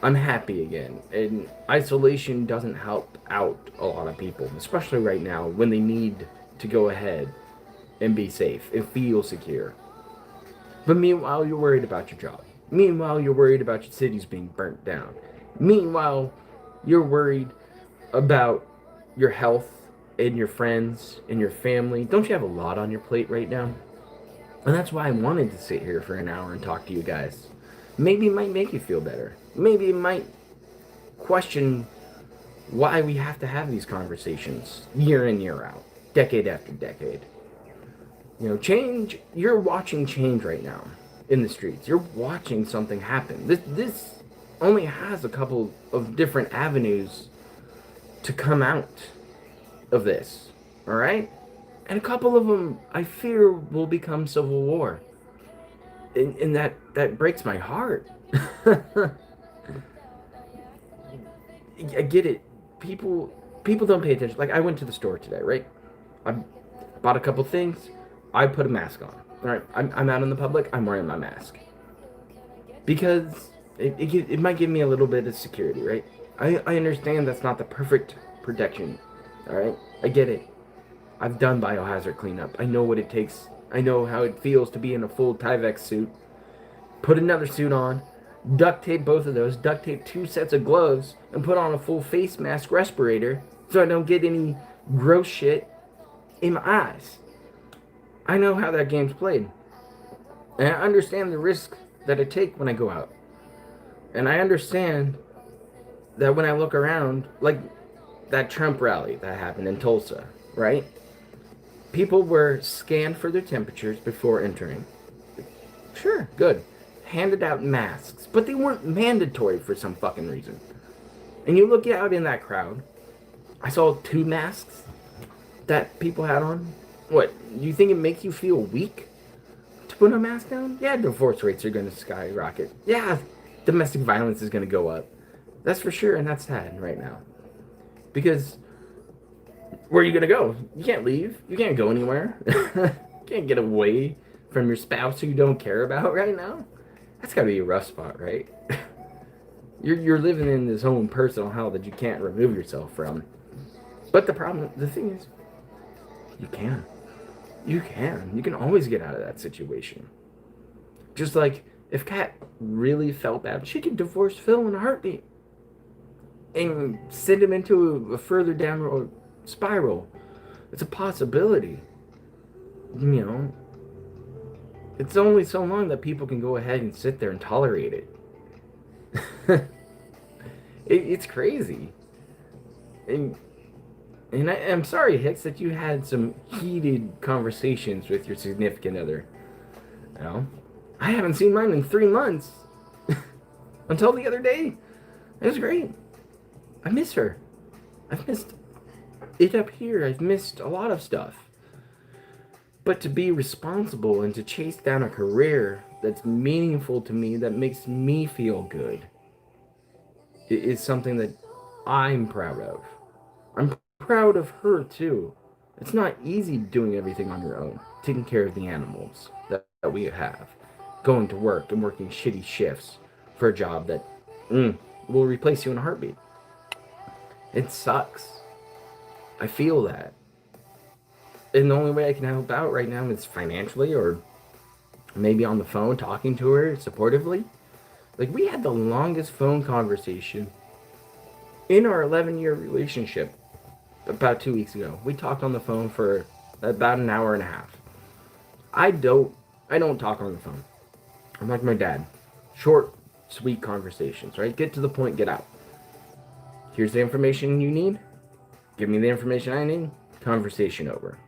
unhappy again. And isolation doesn't help out a lot of people, especially right now when they need to go ahead and be safe and feel secure. But meanwhile, you're worried about your job. Meanwhile, you're worried about your cities being burnt down. Meanwhile, you're worried about your health and your friends and your family. Don't you have a lot on your plate right now? And that's why I wanted to sit here for an hour and talk to you guys. Maybe it might make you feel better. Maybe it might question why we have to have these conversations year in, year out, decade after decade. Change, you're watching change right now in the streets. You're watching something happen. This only has a couple of different avenues to come out of this, all right? And a couple of them, I fear, will become civil war. And that breaks my heart. I get it. People don't pay attention. Like, I went to the store today, right? I bought a couple things. I put a mask on. All right, I'm out in the public. I'm wearing my mask. Because it might give me a little bit of security, right? I understand that's not the perfect protection, all right? I get it. I've done biohazard cleanup. I know what it takes. I know how it feels to be in a full Tyvek suit. Put another suit on, duct tape both of those, duct tape 2 sets of gloves, and put on a full face mask respirator so I don't get any gross shit in my eyes. I know how that game's played. And I understand the risk that I take when I go out. And I understand that when I look around, like that Trump rally that happened in Tulsa, right? People were scanned for their temperatures before entering. Sure, good. Handed out masks, but they weren't mandatory for some fucking reason. And you look out in that crowd, I saw 2 masks that people had on. What, you think it makes you feel weak to put a mask down? Yeah, divorce rates are going to skyrocket. Yeah, domestic violence is going to go up. That's for sure, and that's sad right now. Because where are you going to go? You can't leave. You can't go anywhere. You can't get away from your spouse who you don't care about right now. That's got to be a rough spot, right? You're living in this own personal hell that you can't remove yourself from. But the thing is, you can. You can always get out of that situation. Just like if Kat really felt bad, she could divorce Phil in a heartbeat and send him into a further downward spiral. It's a possibility. It's only so long that people can go ahead and sit there and tolerate it. It's crazy. And I'm sorry, Hicks, that you had some heated conversations with your significant other. I haven't seen mine in 3 months. Until the other day. It was great. I miss her. I've missed it up here. I've missed a lot of stuff. But to be responsible and to chase down a career that's meaningful to me, that makes me feel good, is something that I'm proud of. I'm proud of her too. It's not easy doing everything on your own, taking care of the animals that we have, going to work and working shitty shifts for a job that will replace you in a heartbeat. It sucks. I feel that. And the only way I can help out right now is financially or maybe on the phone talking to her supportively. Like, we had the longest phone conversation in our 11-year relationship about 2 weeks ago. We talked on the phone for about an hour and a half. I don't talk on the phone. I'm like my dad. Short, sweet conversations, right? Get to the point, get out. Here's the information you need. Give me the information I need. Conversation over.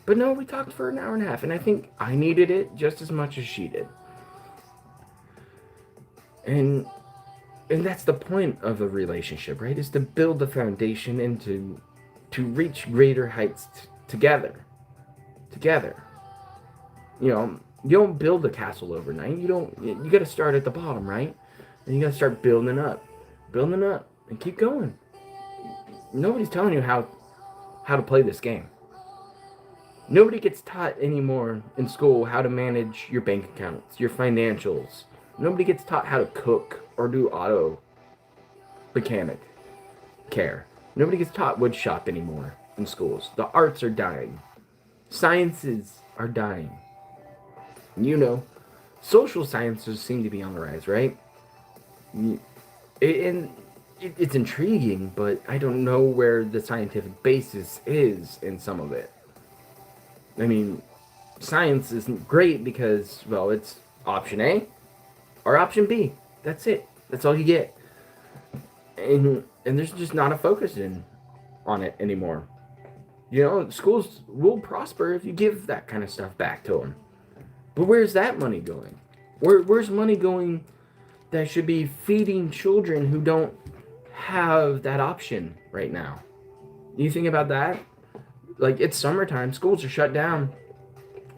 But no, we talked for an hour and a half, and I think I needed it just as much as she did. And that's the point of a relationship, right? Is to build the foundation and to reach greater heights together. Together. You know, you don't build a castle overnight. You got to start at the bottom, right? And you got to start building up, and keep going. Nobody's telling you how to play this game. Nobody gets taught anymore in school how to manage your bank accounts, your financials. Nobody gets taught how to cook or do auto mechanic care. Nobody gets taught wood shop anymore in schools. The arts are dying. Sciences are dying. You know, social sciences seem to be on the rise, right? And it's intriguing, but I don't know where the scientific basis is in some of it. I mean, science isn't great because, well, it's option A or option B. That's it. That's all you get. And there's just not a focus on it anymore. You know, schools will prosper if you give that kind of stuff back to them. But where's that money going? Where's money going that should be feeding children who don't have that option right now? You think about that? Like, it's summertime, schools are shut down.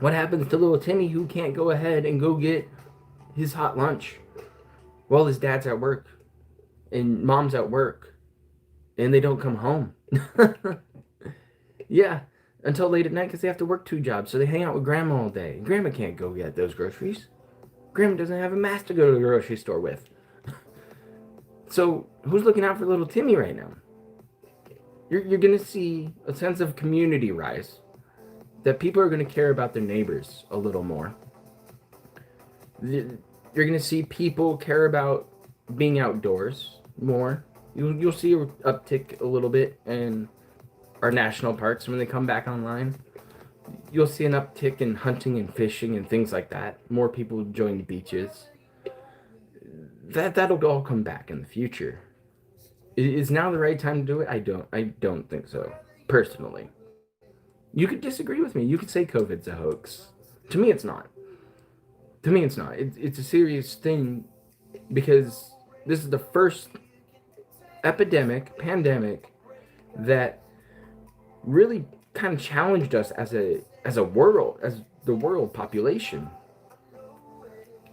What happens to little Timmy who can't go ahead and go get his hot lunch while his dad's at work and mom's at work and they don't come home? Yeah, until late at night because they have to work 2 jobs, so they hang out with grandma all day. Grandma can't go get those groceries. Grandma doesn't have a mask to go to the grocery store with. So who's looking out for little Timmy right now? You're going to see a sense of community rise, that people are going to care about their neighbors a little more. You're going to see people care about being outdoors more. You'll see an uptick a little bit in our national parks when they come back online. You'll see an uptick in hunting and fishing and things like that. More people join the beaches. That'll all come back in the future. Is now the right time to do it? I don't think so, personally. You could disagree with me. You could say COVID's a hoax. To me, it's not. It's a serious thing because this is the first pandemic that really kind of challenged us as the world population.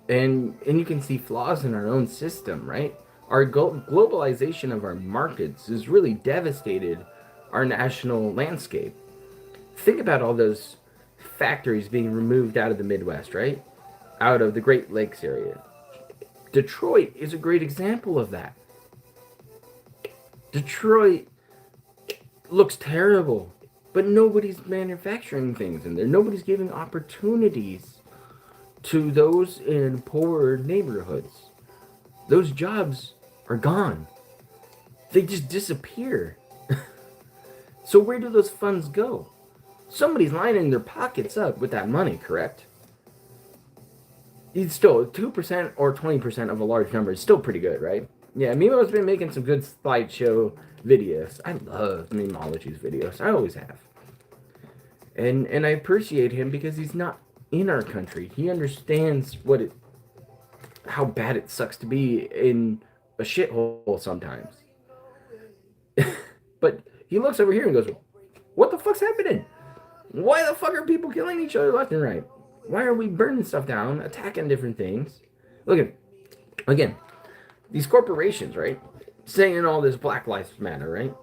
And you can see flaws in our own system, right? Our globalization of our markets has really devastated our national landscape. Think about all those factories being removed out of the Midwest, right? Out of the Great Lakes area. Detroit is a great example of that. Detroit looks terrible, but nobody's manufacturing things in there. Nobody's giving opportunities to those in poorer neighborhoods. Those jobs are gone. They just disappear. So where do those funds go? Somebody's lining their pockets up with that money, correct? It's still 2% or 20% of a large number is still pretty good, right? Yeah, Memo's been making some good slideshow videos. I love Memology's videos. I always have. And I appreciate him because he's not in our country. He understands what how bad it sucks to be in a shithole sometimes. But he looks over here and goes, what the fuck's happening? Why the fuck are people killing each other left and right? Why are we burning stuff down, attacking different things? Look at, again, these corporations, right? Saying all this Black Lives Matter, right?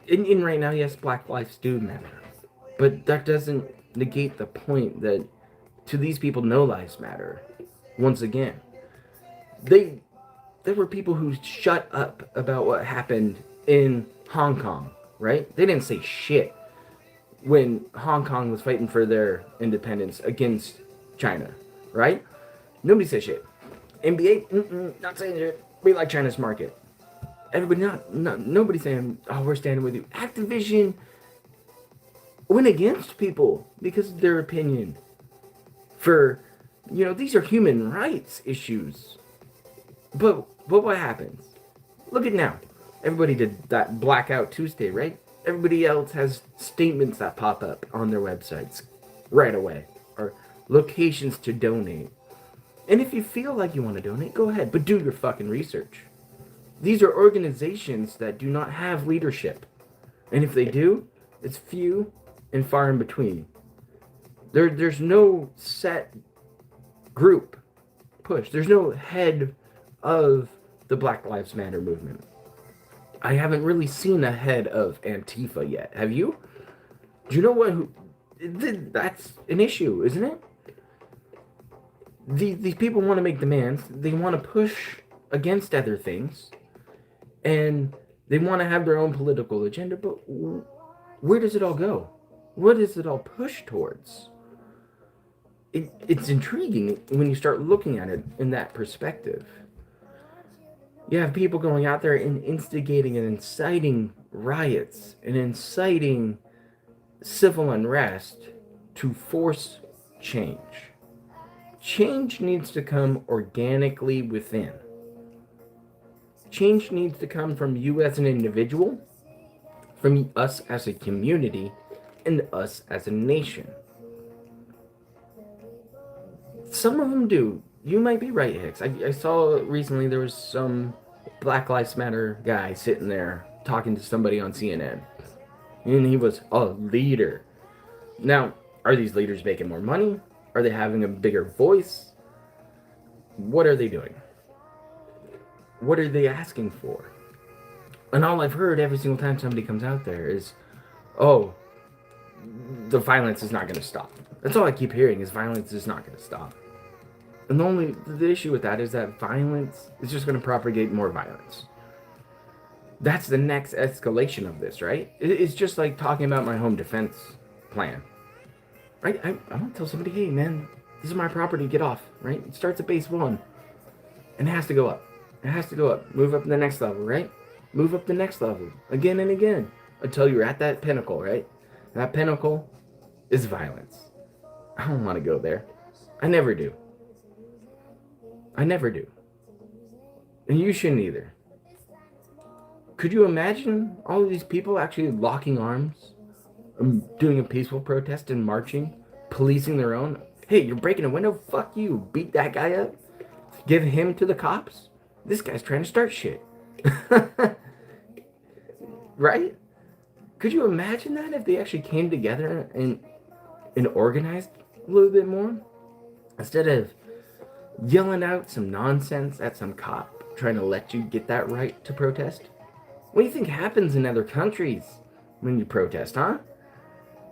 In right now, yes, Black lives do matter. But that doesn't negate the point that to these people, no lives matter. Once again, they there were people who shut up about what happened in Hong Kong, right? They didn't say shit when Hong Kong was fighting for their independence against China, right? Nobody said shit. NBA, not saying shit. We like China's market. Everybody nobody saying, oh, we're standing with you. Activision went against people because of their opinion. For, these are human rights issues. But what happens? Look at now. Everybody did that Blackout Tuesday, right? Everybody else has statements that pop up on their websites right away, or locations to donate. And if you feel like you want to donate, go ahead, but do your fucking research. These are organizations that do not have leadership. And if they do, it's few and far in between. There's no set group push. There's no head of the Black Lives Matter movement. I haven't really seen a head of Antifa yet. Have you? Do you know what? That's an issue, isn't it? These people want to make demands. They want to push against other things. And they want to have their own political agenda. But where does it all go? What does it all push towards? It's intriguing when you start looking at it in that perspective. You have people going out there and instigating and inciting riots and inciting civil unrest to force change. Change needs to come organically within. Change needs to come from you as an individual, from us as a community, and us as a nation. Some of them do. You might be right, Hicks. I saw recently there was some Black Lives Matter guy sitting there talking to somebody on CNN. And he was a leader. Now, are these leaders making more money? Are they having a bigger voice? What are they doing? What are they asking for? And all I've heard every single time somebody comes out there is, oh, the violence is not going to stop. That's all I keep hearing is violence is not going to stop. And the issue with that is that violence is just going to propagate more violence. That's the next escalation of this, right? It's just like talking about my home defense plan. Right? I want to tell somebody, hey, man, this is my property, get off, right? It starts at base 1, and it has to go up. It has to go up. Move up to the next level, right? Move up the next level, again and again, until you're at that pinnacle, right? That pinnacle is violence. I don't want to go there. I never do. I never do. And you shouldn't either. Could you imagine all of these people actually locking arms, doing a peaceful protest and marching, policing their own? Hey, you're breaking a window? Fuck you. Beat that guy up. Give him to the cops. This guy's trying to start shit. Right? Could you imagine that if they actually came together and organized a little bit more? Instead of yelling out some nonsense at some cop trying to let you get that right to protest? What do you think happens in other countries when you protest, huh?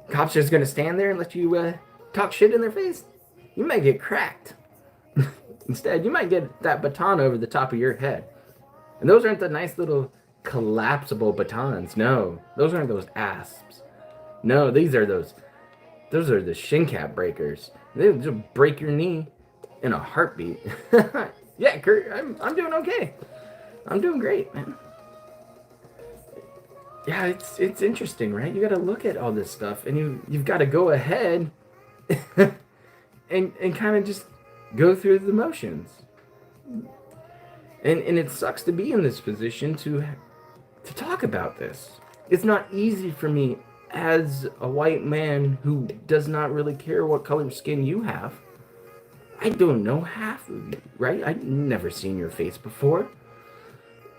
Cops just gonna stand there and let you talk shit in their face? You might get cracked. Instead, you might get that baton over the top of your head. And those aren't the nice little collapsible batons. No, those aren't those asps. No, those are the shin cap breakers. They'll just break your knee in a heartbeat. Yeah, Kurt, I'm doing okay. I'm doing great, man. Yeah, it's interesting, right? You got to look at all this stuff, and you've got to go ahead and kind of just go through the motions. And it sucks to be in this position to talk about this. It's not easy for me as a white man who does not really care what color skin you have. I don't know half of you, right? I've never seen your face before.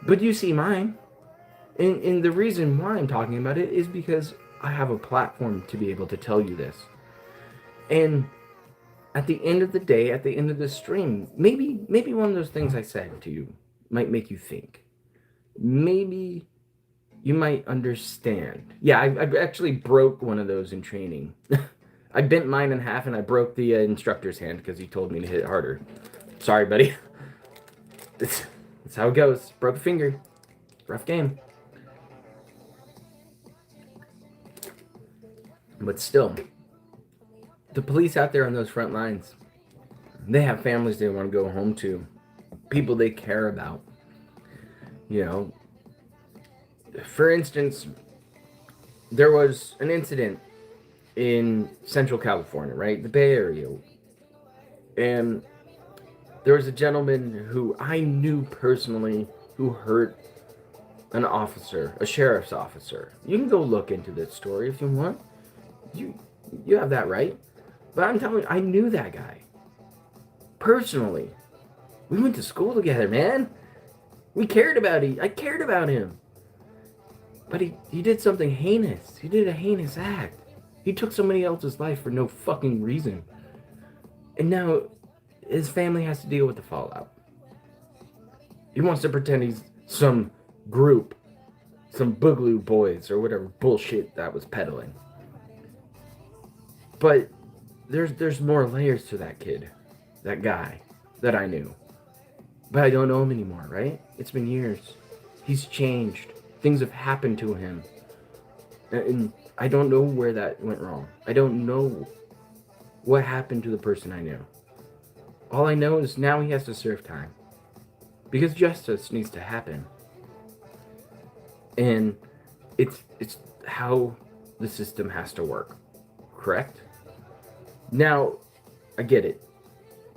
But you see mine. And the reason why I'm talking about it is because I have a platform to be able to tell you this. And at the end of the day, at the end of the stream, maybe one of those things I said to you might make you think. Maybe you might understand. Yeah, I actually broke one of those in training. I bent mine in half and I broke the instructor's hand because he told me to hit it harder. Sorry, buddy. That's how it goes. Broke a finger. Rough game. But still, the police out there on those front lines, they have families they want to go home to, people they care about. You know, for instance, there was an incident in Central California, right? The Bay Area. And there was a gentleman who I knew personally who hurt an officer, a sheriff's officer. You can go look into this story if you want. You have that right. But I'm telling you, I knew that guy. Personally. We went to school together, man. We cared about it. I cared about him. But he did something heinous. He did a heinous act. He took somebody else's life for no fucking reason. And now his family has to deal with the fallout. He wants to pretend he's some group, some Boogaloo Boys or whatever bullshit that was peddling. But there's more layers to that kid, that guy that I knew. But I don't know him anymore, right? It's been years. He's changed. Things have happened to him. And I don't know where that went wrong. I don't know what happened to the person I knew. All I know is now he has to serve time. Because justice needs to happen. And it's how the system has to work. Correct? Now, I get it.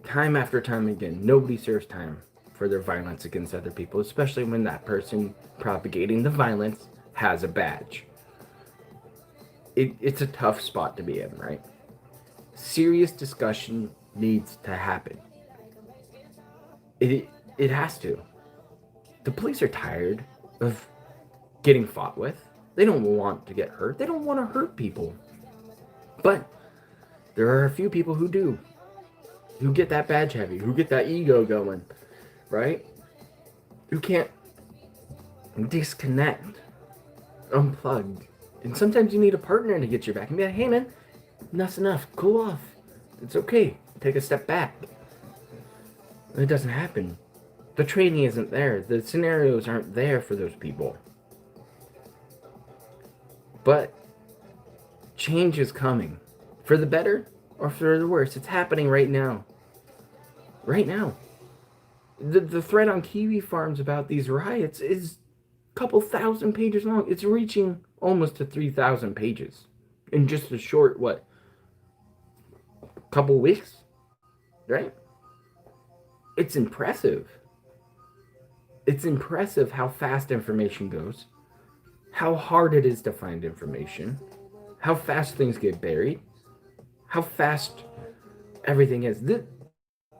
Time after time again, nobody serves time for their violence against other people, especially when that person propagating the violence has a badge. It's a tough spot to be in, right? Serious discussion needs to happen. It has to. The police are tired of getting fought with. They don't want to get hurt. They don't want to hurt people. But there are a few people who do. Who get that badge heavy. Who get that ego going. Right? Who can't disconnect. Unplug. And sometimes you need a partner to get your back and be like, hey man, enough's enough. Cool off. It's okay. Take a step back. It doesn't happen. The training isn't there. The scenarios aren't there for those people. But change is coming. For the better or for the worse. It's happening right now. Right now. The thread on Kiwi Farms about these riots is a couple thousand pages long. It's reaching almost to 3,000 pages in just a short, couple weeks? Right? It's impressive. It's impressive how fast information goes, how hard it is to find information, how fast things get buried, how fast everything is.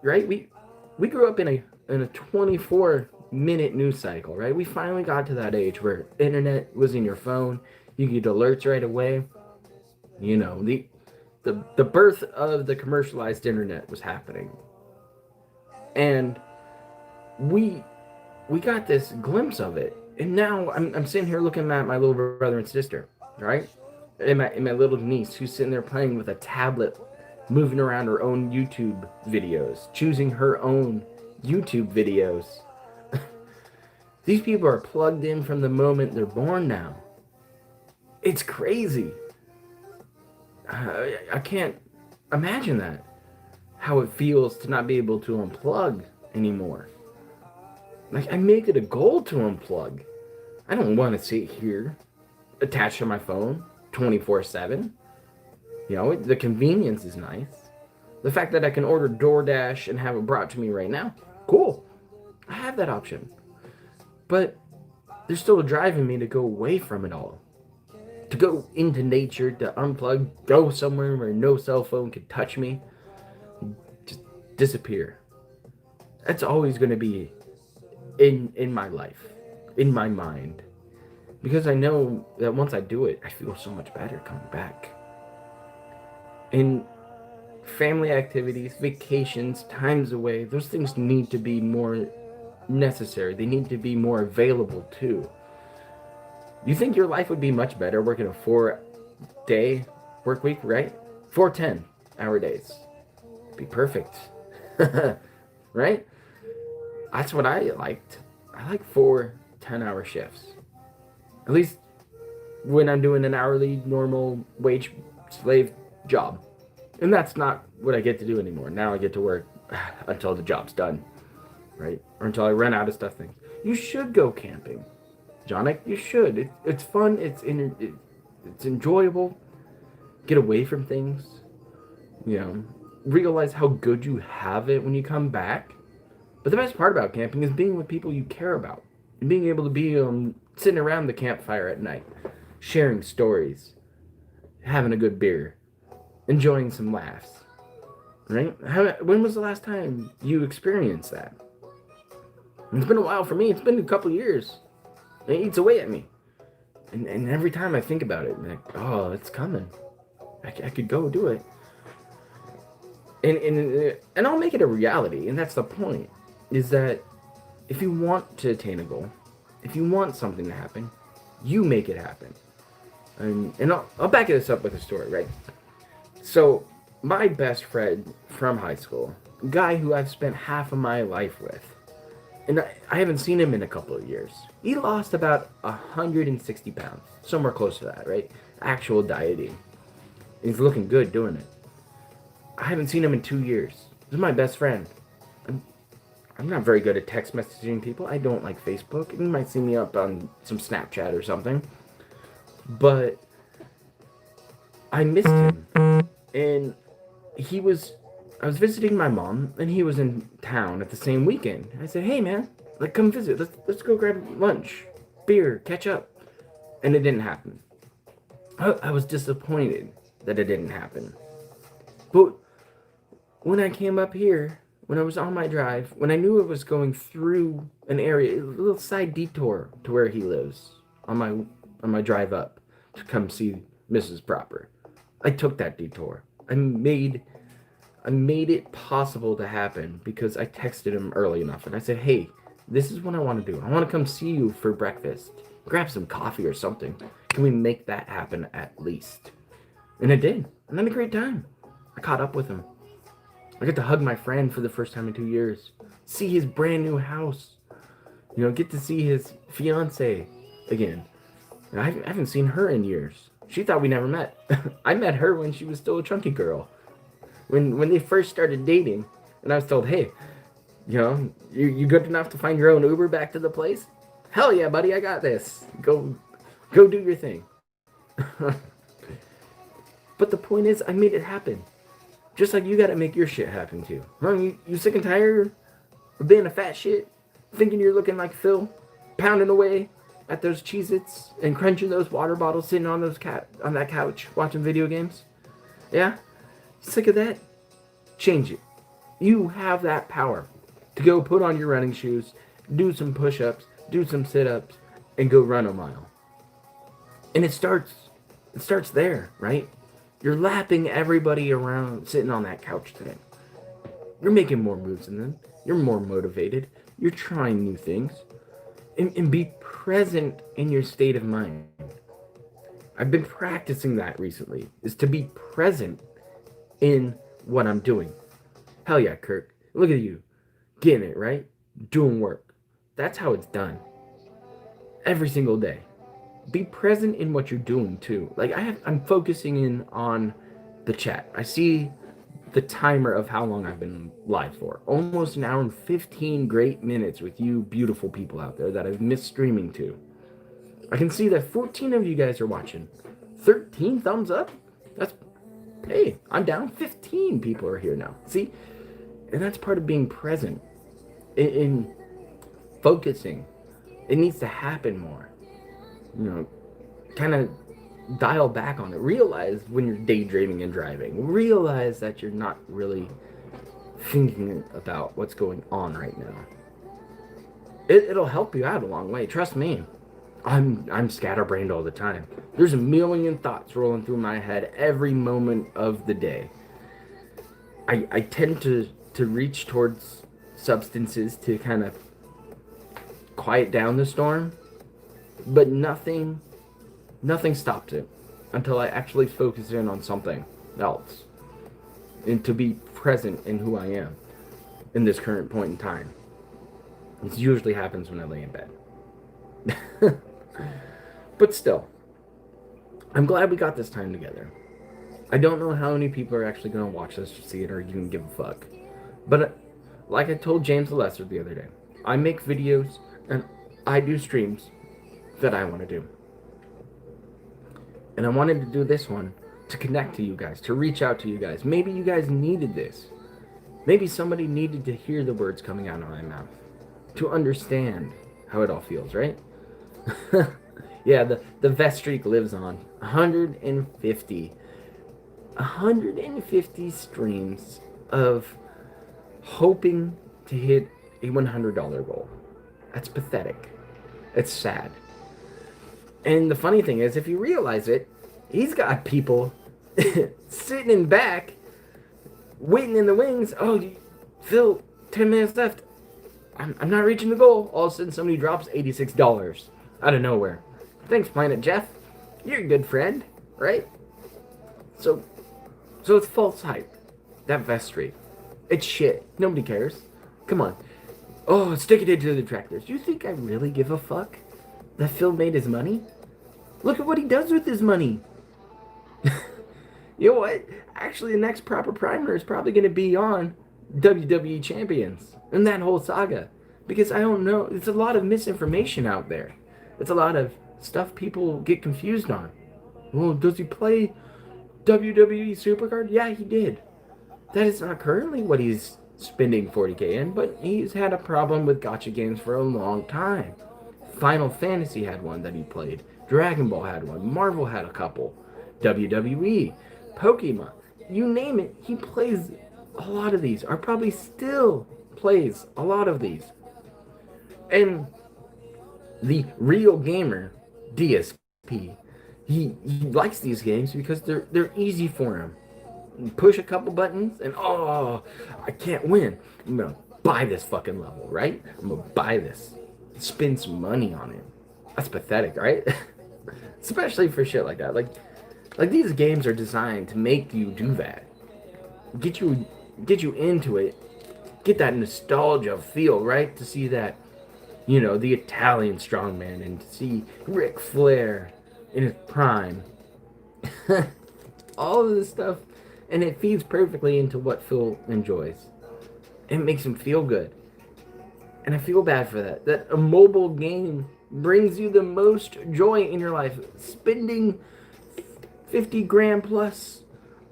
Right? We grew up in a 24-minute news cycle, right? We finally got to that age where internet was in your phone, you get alerts right away. You know, the birth of the commercialized internet was happening. And we got this glimpse of it. And now I'm sitting here looking at my little brother and sister, right? And my little niece who's sitting there playing with a tablet, moving around her own YouTube videos, choosing her own YouTube videos. These people are plugged in from the moment they're born now. It's crazy. I can't imagine that. How it feels to not be able to unplug anymore. Like, I make it a goal to unplug. I don't want to sit here attached to my phone 24/7. You know, the convenience is nice. The fact that I can order DoorDash and have it brought to me right now, cool. I have that option. But they're still driving me to go away from it all. To go into nature, to unplug, go somewhere where no cell phone could touch me. Just disappear. That's always going to be in my life, in my mind, because I know that once I do it, I feel so much better coming back. And family activities, vacations, times away, those things need to be more necessary. They need to be more available too. You think your life would be much better working a 4-day work week, right? 4 10-hour days. Be perfect. Right? That's what I liked. I like 4 10-hour shifts. At least when I'm doing an hourly, normal wage slave job. And that's not what I get to do anymore. Now I get to work until the job's done, right? Or until I run out of stuff. Things. You should go camping, Jonick. You should. It's fun. It's enjoyable. Get away from things. You know, realize how good you have it when you come back. But the best part about camping is being with people you care about and being able to be sitting around the campfire at night, sharing stories, having a good beer, enjoying some laughs, right? When was the last time you experienced that? It's been a while for me. It's been a couple years. It eats away at me. And every time I think about it, I'm like, oh, it's coming. I could go do it. And I'll make it a reality. And that's the point, is that if you want to attain a goal, if you want something to happen, you make it happen. And I'll back this up with a story, right? So, my best friend from high school, a guy who I've spent half of my life with, and I haven't seen him in a couple of years. He lost about 160 pounds, somewhere close to that, right? Actual dieting. And he's looking good doing it. I haven't seen him in 2 years. This is my best friend. I'm not very good at text messaging people. I don't like Facebook. You might see me up on some Snapchat or something. But I missed him. And I was visiting my mom, and he was in town at the same weekend. I said, hey man, come visit. Let's go grab lunch, beer, catch up. And it didn't happen. I was disappointed that it didn't happen. But when I came up here, when I was on my drive, when I knew it was going through an area, a little side detour to where he lives, on my drive up to come see Mrs. Proper, I took that detour. I made it possible to happen because I texted him early enough and I said, hey, this is what I want to do. I want to come see you for breakfast. Grab some coffee or something. Can we make that happen at least? And it did. And I had a great time. I caught up with him. I got to hug my friend for the first time in 2 years. See his brand new house. Get to see his fiance again. And I haven't seen her in years. She thought we never met. I met her when she was still a chunky girl. When they first started dating, and I was told, hey, you good enough to find your own Uber back to the place? Hell yeah, buddy, I got this. Go do your thing. But the point is, I made it happen. Just like you gotta make your shit happen too. You sick and tired of being a fat shit? Thinking you're looking like Phil? Pounding away at those Cheez-Its and crunching those water bottles, sitting on that couch watching video games? Yeah? Sick of that? Change it. You have that power to go put on your running shoes, do some push-ups, do some sit-ups, and go run a mile. And it starts there, right? You're lapping everybody around sitting on that couch today. You're making more moves than them. You're more motivated. You're trying new things. And be present in your state of mind. I've been practicing that recently, is to be present in what I'm doing. Hell yeah, Kirk. Look at you. Getting it, right? Doing work. That's how it's done. Every single day. Be present in what you're doing too. I'm focusing in on the chat. I see the timer of how long I've been live for. Almost an hour and 15 great minutes with you beautiful people out there that I've missed streaming to. I can see that 14 of you guys are watching. 13 thumbs up? Hey, I'm down. 15 people are here now. See? And that's part of being present. In focusing. It needs to happen more. Kind of dial back on it. Realize when you're daydreaming and driving. Realize that you're not really thinking about what's going on right now. It'll help you out a long way. Trust me. I'm scatterbrained all the time. There's a million thoughts rolling through my head every moment of the day. I tend to reach towards substances to kind of quiet down the storm, but nothing stops it until I actually focus in on something else and to be present in who I am in this current point in time. This usually happens when I lay in bed. But still, I'm glad we got this time together. I don't know how many people are actually going to watch this or see it or even give a fuck. But like I told James the Lesser the other day, I make videos and I do streams that I want to do. And I wanted to do this one to connect to you guys, to reach out to you guys. Maybe you guys needed this. Maybe somebody needed to hear the words coming out of my mouth, to understand how it all feels, right? Yeah, the vest streak lives on. 150 streams of hoping to hit a $100 goal. That's pathetic. It's sad. And the funny thing is, if you realize it, he's got people sitting in back, waiting in the wings. Oh, Phil, 10 minutes left. I'm not reaching the goal. All of a sudden, somebody drops $86 out of nowhere. Thanks, Planet Jeff. You're a good friend, right? So it's false hype. That vest streak. It's shit. Nobody cares. Come on. Oh, stick it into the detractors. Do you think I really give a fuck that Phil made his money? Look at what he does with his money. You know what? Actually, the next proper primer is probably going to be on WWE Champions and that whole saga. Because I don't know. It's a lot of misinformation out there. It's a lot of stuff people get confused on. Well, does he play WWE Supercard? Yeah, he did. That is not currently what he's spending $40K in, but he's had a problem with gacha games for a long time. Final Fantasy had one that he played. Dragon Ball had one. Marvel had a couple. WWE, Pokemon, you name it, he plays a lot of these, or probably still plays a lot of these. And the real gamer, DSP, he likes these games because they're easy for him. You push a couple buttons and I can't win. I'm gonna buy this fucking level, right? I'm gonna buy this. Spend some money on it. That's pathetic, right? Especially for shit like that. Like these games are designed to make you do that. Get you into it. Get that nostalgia feel, right? To see that, the Italian strongman and to see Ric Flair in his prime. All of this stuff, and it feeds perfectly into what Phil enjoys. It makes him feel good. And I feel bad for that. That a mobile game brings you the most joy in your life. Spending 50 grand plus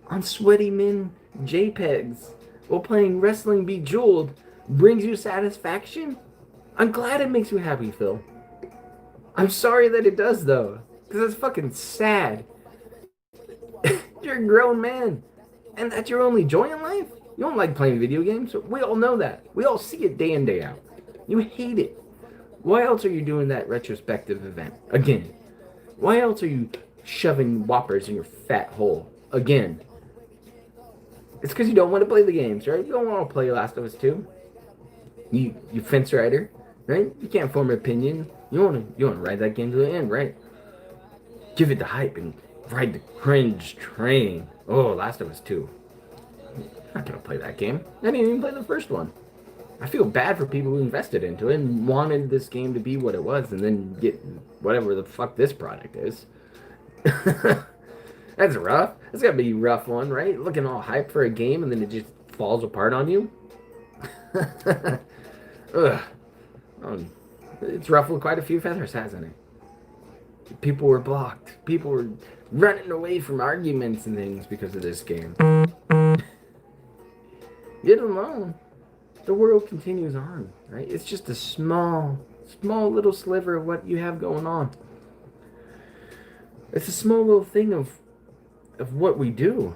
on sweaty men JPEGs while playing Wrestling Bejeweled brings you satisfaction? I'm glad it makes you happy, Phil. I'm sorry that it does, though. Because it's fucking sad. You're a grown man. And that's your only joy in life? You don't like playing video games? We all know that. We all see it day in, day out. You hate it. Why else are you doing that retrospective event? Again. Why else are you shoving whoppers in your fat hole? Again. It's because you don't want to play the games, right? You don't want to play Last of Us 2. You fence rider, right? You can't form an opinion. You want to ride that game to the end, right? Give it the hype and ride the cringe train. Oh, Last of Us 2. I'm not going to play that game. I didn't even play the first one. I feel bad for people who invested into it and wanted this game to be what it was and then get whatever the fuck this product is. That's rough. That's got to be a rough one, right? Looking all hype for a game and then it just falls apart on you. Ugh. It's ruffled quite a few feathers, hasn't it? People were blocked. People were running away from arguments and things because of this game. Yet alone, the world continues on, right? It's just a small little sliver of what you have going on. It's a small little thing of what we do,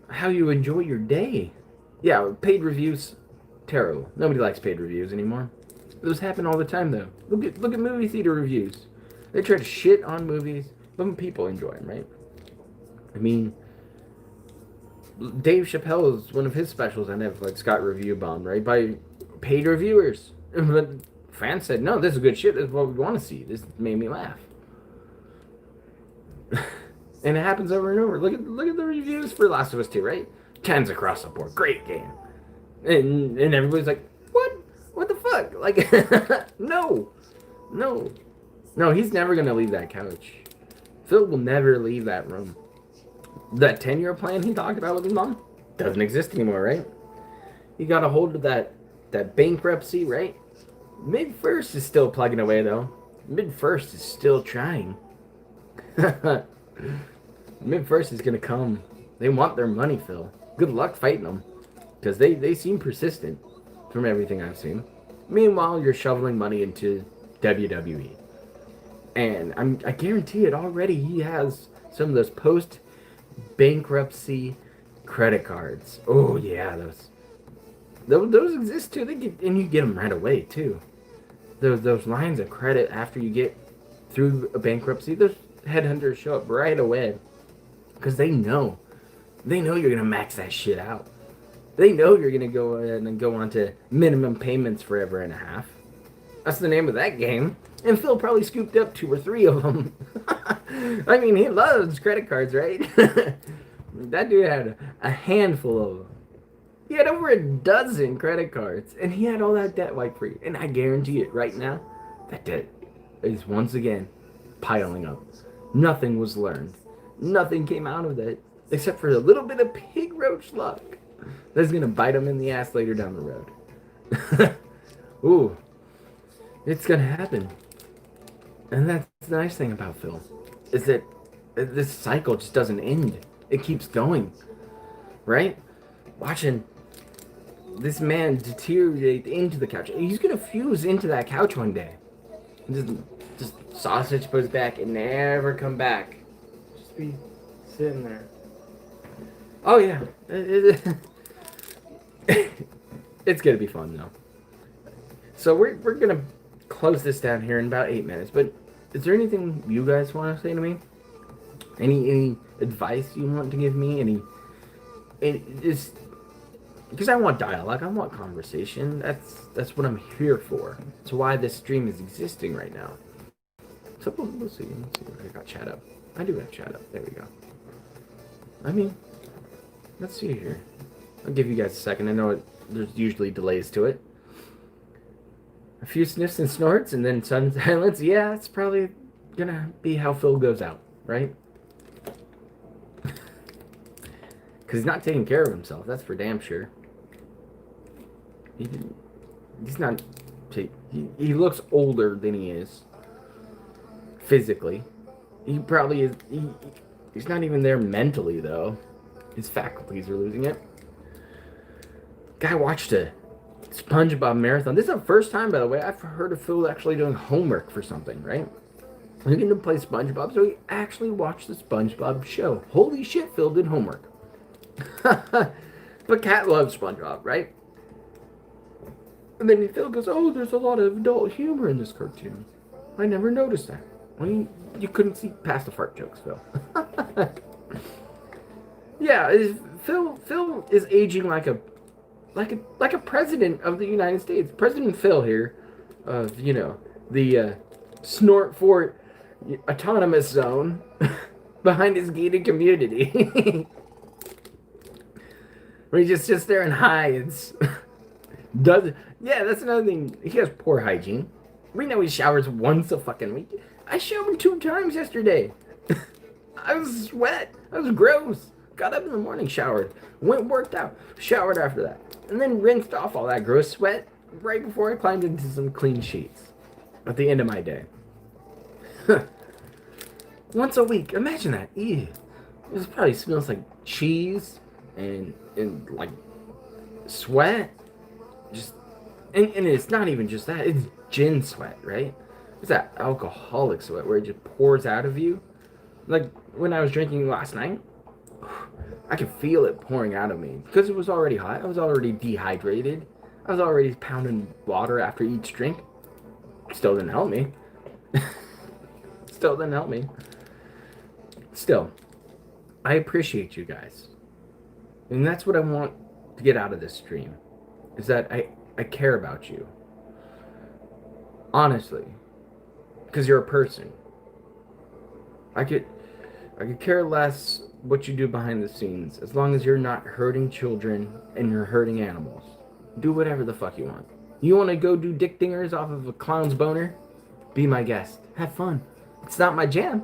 how you enjoy your day. Yeah, paid reviews Terrible. Nobody likes paid reviews anymore. Those happen all the time, though. Look at movie theater reviews. They try to shit on movies, but people enjoy them, right? I mean, Dave Chappelle's one of his specials on Netflix got review bombed, right, by paid reviewers. But fans said, "No, this is good shit. This is what we want to see. This made me laugh." And it happens over and over. Look at the reviews for Last of Us 2, right? 10s across the board. Great game. And everybody's like, "What? What the fuck?" Like, no. No, he's never going to leave that couch. Phil will never leave that room. That 10-year plan he talked about with his mom doesn't exist anymore, right? He got a hold of that bankruptcy, right? Mid-first is still plugging away, though. Mid-first is still trying. Mid-first is going to come. They want their money, Phil. Good luck fighting them. Because they seem persistent from everything I've seen. Meanwhile, you're shoveling money into WWE. And I guarantee it already, he has some of those post-bankruptcy credit cards. Oh, yeah, those exist, too. And you get them right away, too. Those lines of credit after you get through a bankruptcy, those headhunters show up right away. Because they know. They know you're going to max that shit out. They know you're going to go in and go on to minimum payments forever and a half. That's the name of that game. And Phil probably scooped up 2 or 3 of them. I mean, he loves credit cards, right? That dude had a handful of them. He had over a dozen credit cards. And he had all that debt wiped free. And I guarantee it right now, that debt is once again piling up. Nothing was learned. Nothing came out of that. Except for a little bit of pig roach luck. That's going to bite him in the ass later down the road. Ooh. It's going to happen. And that's the nice thing about Phil. Is that this cycle just doesn't end. It keeps going. Right? Watching this man deteriorate into the couch. He's going to fuse into that couch one day. Just sausage goes back and never come back. Just be sitting there. Oh, yeah. It's going to be fun, though. So we're going to close this down here in about 8 minutes. But is there anything you guys want to say to me? Any advice you want to give me? Just because I want dialogue, I want conversation. That's what I'm here for. It's why this stream is existing right now. So we'll see. Let's see if I got chat up. I do have chat up. There we go. I mean, let's see here. I'll give you guys a second. I know there's usually delays to it. A few sniffs and snorts and then sudden silence. Yeah, it's probably gonna be how Phil goes out, right? Because he's not taking care of himself. That's for damn sure. He's not... He looks older than he is. Physically. He probably is... He's not even there mentally, though. His faculties are losing it. Guy watched a SpongeBob marathon. This is the first time, by the way, I've heard of Phil actually doing homework for something, right? He's going to play SpongeBob, so he actually watched the SpongeBob show. Holy shit, Phil did homework. But Kat loves SpongeBob, right? And then Phil goes, "Oh, there's a lot of adult humor in this cartoon. I never noticed that." Well, you couldn't see past the fart jokes, Phil. Yeah, Phil is aging like a president of the United States. President Phil here, of the Snort Fort autonomous zone behind his gated community. Where he just sits there and hides. Yeah, that's another thing. He has poor hygiene. We know he showers once a fucking week. I showered 2 times yesterday. I was sweat. I was gross. Got up in the morning, showered. Went worked out. Showered after that. And then rinsed off all that gross sweat right before I climbed into some clean sheets. At the end of my day. Once a week. Imagine that. Ew. It probably smells like cheese and like sweat. Just and it's not even just that. It's gin sweat, right? It's that alcoholic sweat where it just pours out of you. Like when I was drinking last night, I could feel it pouring out of me because it was already hot. I was already dehydrated. I was already pounding water after each drink. Still didn't help me. Still didn't help me. Still, I appreciate you guys. And that's what I want to get out of this stream. Is that I care about you. Honestly. Because you're a person. I could care less what you do behind the scenes, as long as you're not hurting children and you're hurting animals. Do whatever the fuck you want. You want to go do dick dingers off of a clown's boner? Be my guest. Have fun. It's not my jam.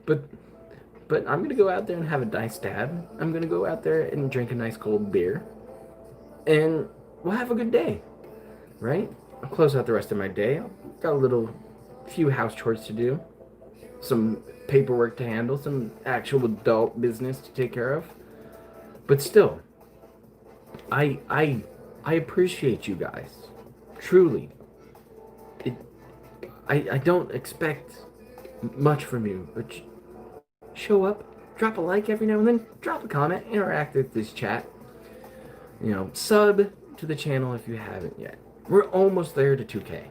but I'm gonna go out there and have a nice dab. I'm gonna go out there and drink a nice cold beer, and we'll have a good day, right? I'll close out the rest of my day. I've got a few house chores to do, some paperwork to handle, some actual adult business to take care of. But still, I appreciate you guys, truly. I don't expect much from you, but show up, drop a like every now and then, drop a comment, interact with this chat. You know, sub to the channel if you haven't yet. We're almost there to 2K,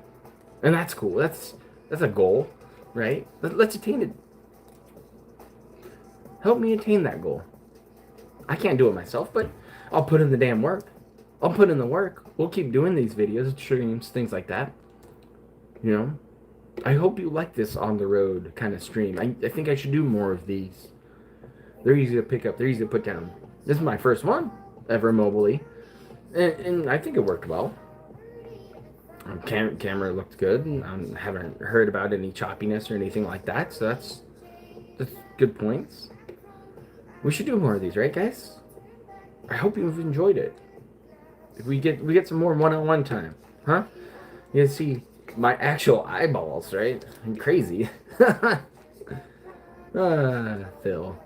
and that's cool. That's a goal, right? Let's attain it. Help me attain that goal. I can't do it myself, but I'll put in the damn work. I'll put in the work. We'll keep doing these videos, streams, things like that. You know, I hope you like this on the road kind of stream. I think I should do more of these. They're easy to pick up. They're easy to put down. This is my first one ever mobily, and I think it worked well. Camera looked good. I haven't heard about any choppiness or anything like that, so that's good points. We should do more of these, right, guys? I hope you've enjoyed it. If we get some more one-on-one time, huh? You can see my actual eyeballs, right? I'm crazy. Phil.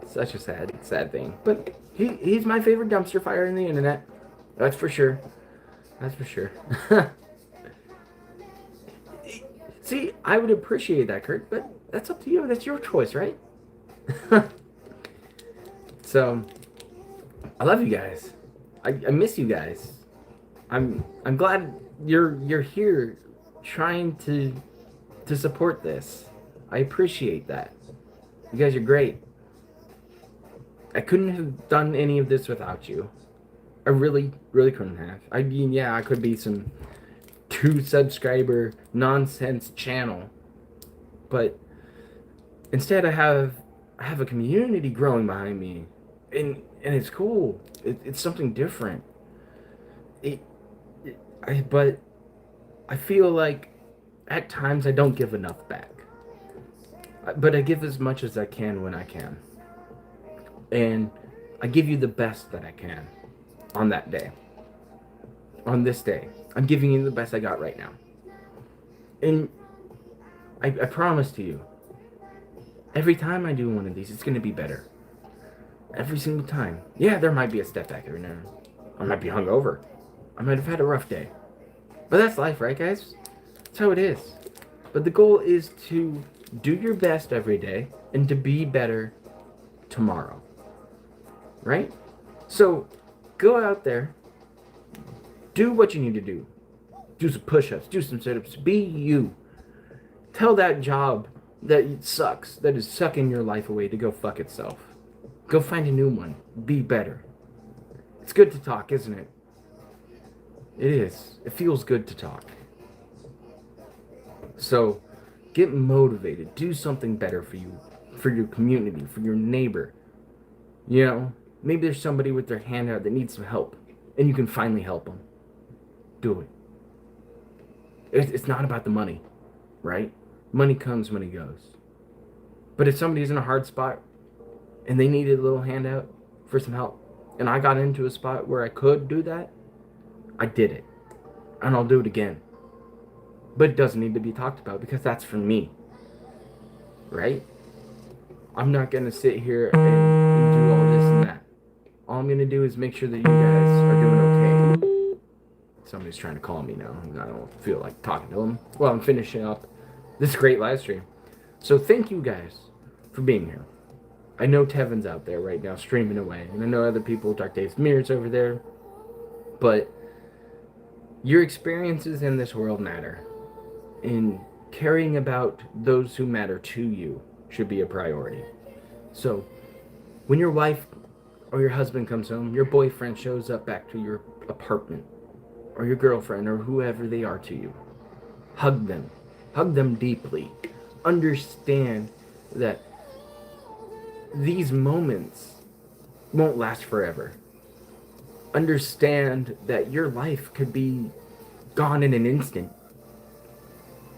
Such a sad thing. But he's my favorite dumpster fire in the internet. That's for sure. That's for sure. See, I would appreciate that, Kurt, but that's up to you. That's your choice, right? So, I love you guys. I miss you guys. I'm glad you're here trying to support this. I appreciate that. You guys are great. I couldn't have done any of this without you. I really couldn't have. I mean, yeah, I could be some 2 subscriber nonsense channel, but instead I have a community growing behind me, and it's cool. It's something different. But I feel like at times I don't give enough back. But I give as much as I can when I can. And I give you the best that I can on that day. On this day. I'm giving you the best I got right now. And I promise to you, every time I do one of these, it's going to be better. Every single time. Yeah, there might be a step back every now and then. I might be hungover. I might have had a rough day. But that's life, right, guys? That's how it is. But the goal is to do your best every day and to be better tomorrow. Right? So, go out there. Do what you need to do. Do some push-ups. Do some sit-ups. Be you. Tell that job that sucks, that is sucking your life away, to go fuck itself. Go find a new one. Be better. It's good to talk, isn't it? It is. It feels good to talk. So, get motivated. Do something better for you, for your community, for your neighbor. You know, maybe there's somebody with their hand out that needs some help, and you can finally help them. Do it. It's not about the money, right? Money comes, money goes. But if somebody's in a hard spot, and they needed a little handout for some help, and I got into a spot where I could do that, I did it. And I'll do it again. But it doesn't need to be talked about, because that's for me. Right? I'm not going to sit here and do all this and that. All I'm going to do is make sure that you guys are doing okay. Somebody's trying to call me now, and I don't feel like talking to them. Well, I'm finishing up this great live stream. So thank you guys for being here. I know Tevin's out there right now streaming away, and I know other people, Dark Dave's Mirrors over there. But your experiences in this world matter. And caring about those who matter to you should be a priority. So, when your wife or your husband comes home, your boyfriend shows up back to your apartment, or your girlfriend, or whoever they are to you, hug them. Hug them deeply. Understand that these moments won't last forever. Understand that your life could be gone in an instant.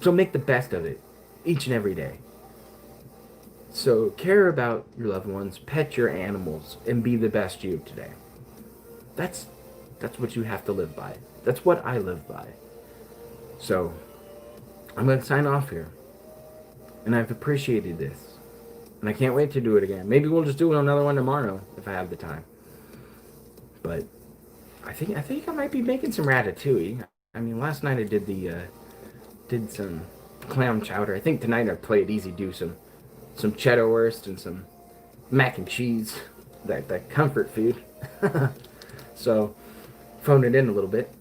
So make the best of it each and every day. So care about your loved ones, pet your animals, and be the best you today. That's what you have to live by. That's what I live by. So I'm going to sign off here. And I've appreciated this. And I can't wait to do it again. Maybe we'll just do another one tomorrow if I have the time. But I think I might be making some ratatouille. I mean, last night I did some clam chowder. I think tonight I'll play it easy, do some cheddar wurst and some mac and cheese, that comfort food. So phone it in a little bit.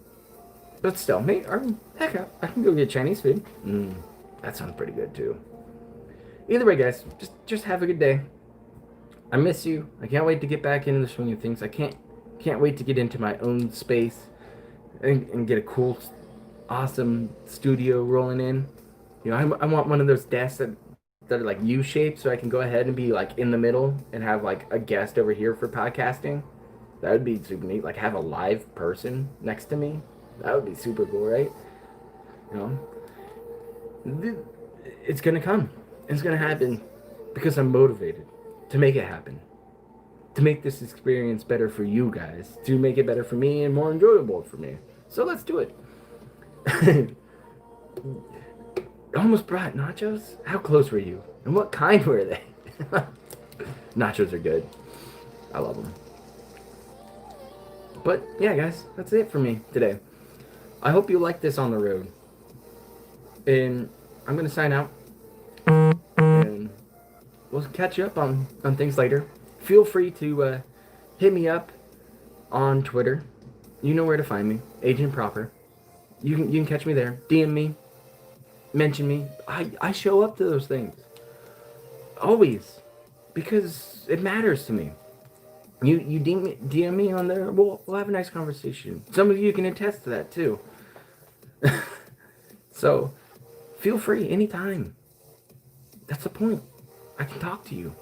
But still, heck, I can go get Chinese food. That sounds pretty good too. Either way, guys, just have a good day. I miss you. I can't wait to get back into the swing of things. I can't wait to get into my own space and get a cool, awesome studio rolling in. You know, I want one of those desks that are like U-shaped, so I can go ahead and be like in the middle and have like a guest over here for podcasting. That would be super neat. Like have a live person next to me. That would be super cool, right? You know, it's gonna come. It's gonna happen because I'm motivated to make it happen. To make this experience better for you guys. To make it better for me and more enjoyable for me. So let's do it. Almost brought nachos? How close were you? And what kind were they? Nachos are good. I love them. But yeah, guys, that's it for me today. I hope you like this on the road. And I'm going to sign out. And we'll catch up on things later. Feel free to hit me up on Twitter. You know where to find me. Agent Proper. You can catch me there. DM me. Mention me. I show up to those things. Always. Because it matters to me. You DM me on there. We'll have a nice conversation. Some of you can attest to that too. So feel free anytime. That's the point. I can talk to you.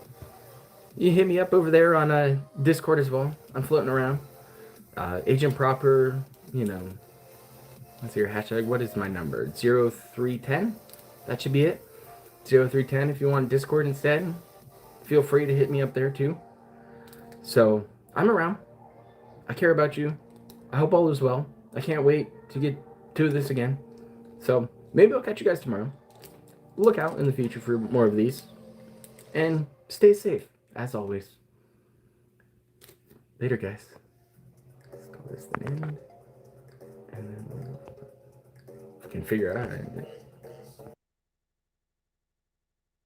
You hit me up over there on Discord as well. I'm floating around. Agent Proper, you know. Let's see your hashtag. What is my number? 0310? That should be it. 0310 if you want Discord instead. Feel free to hit me up there too. So, I'm around. I care about you. I hope all is well. I can't wait to get to this again. So, maybe I'll catch you guys tomorrow. Look out in the future for more of these. And stay safe, as always. Later, guys. Let's call this an end. And then we can figure out how to end it.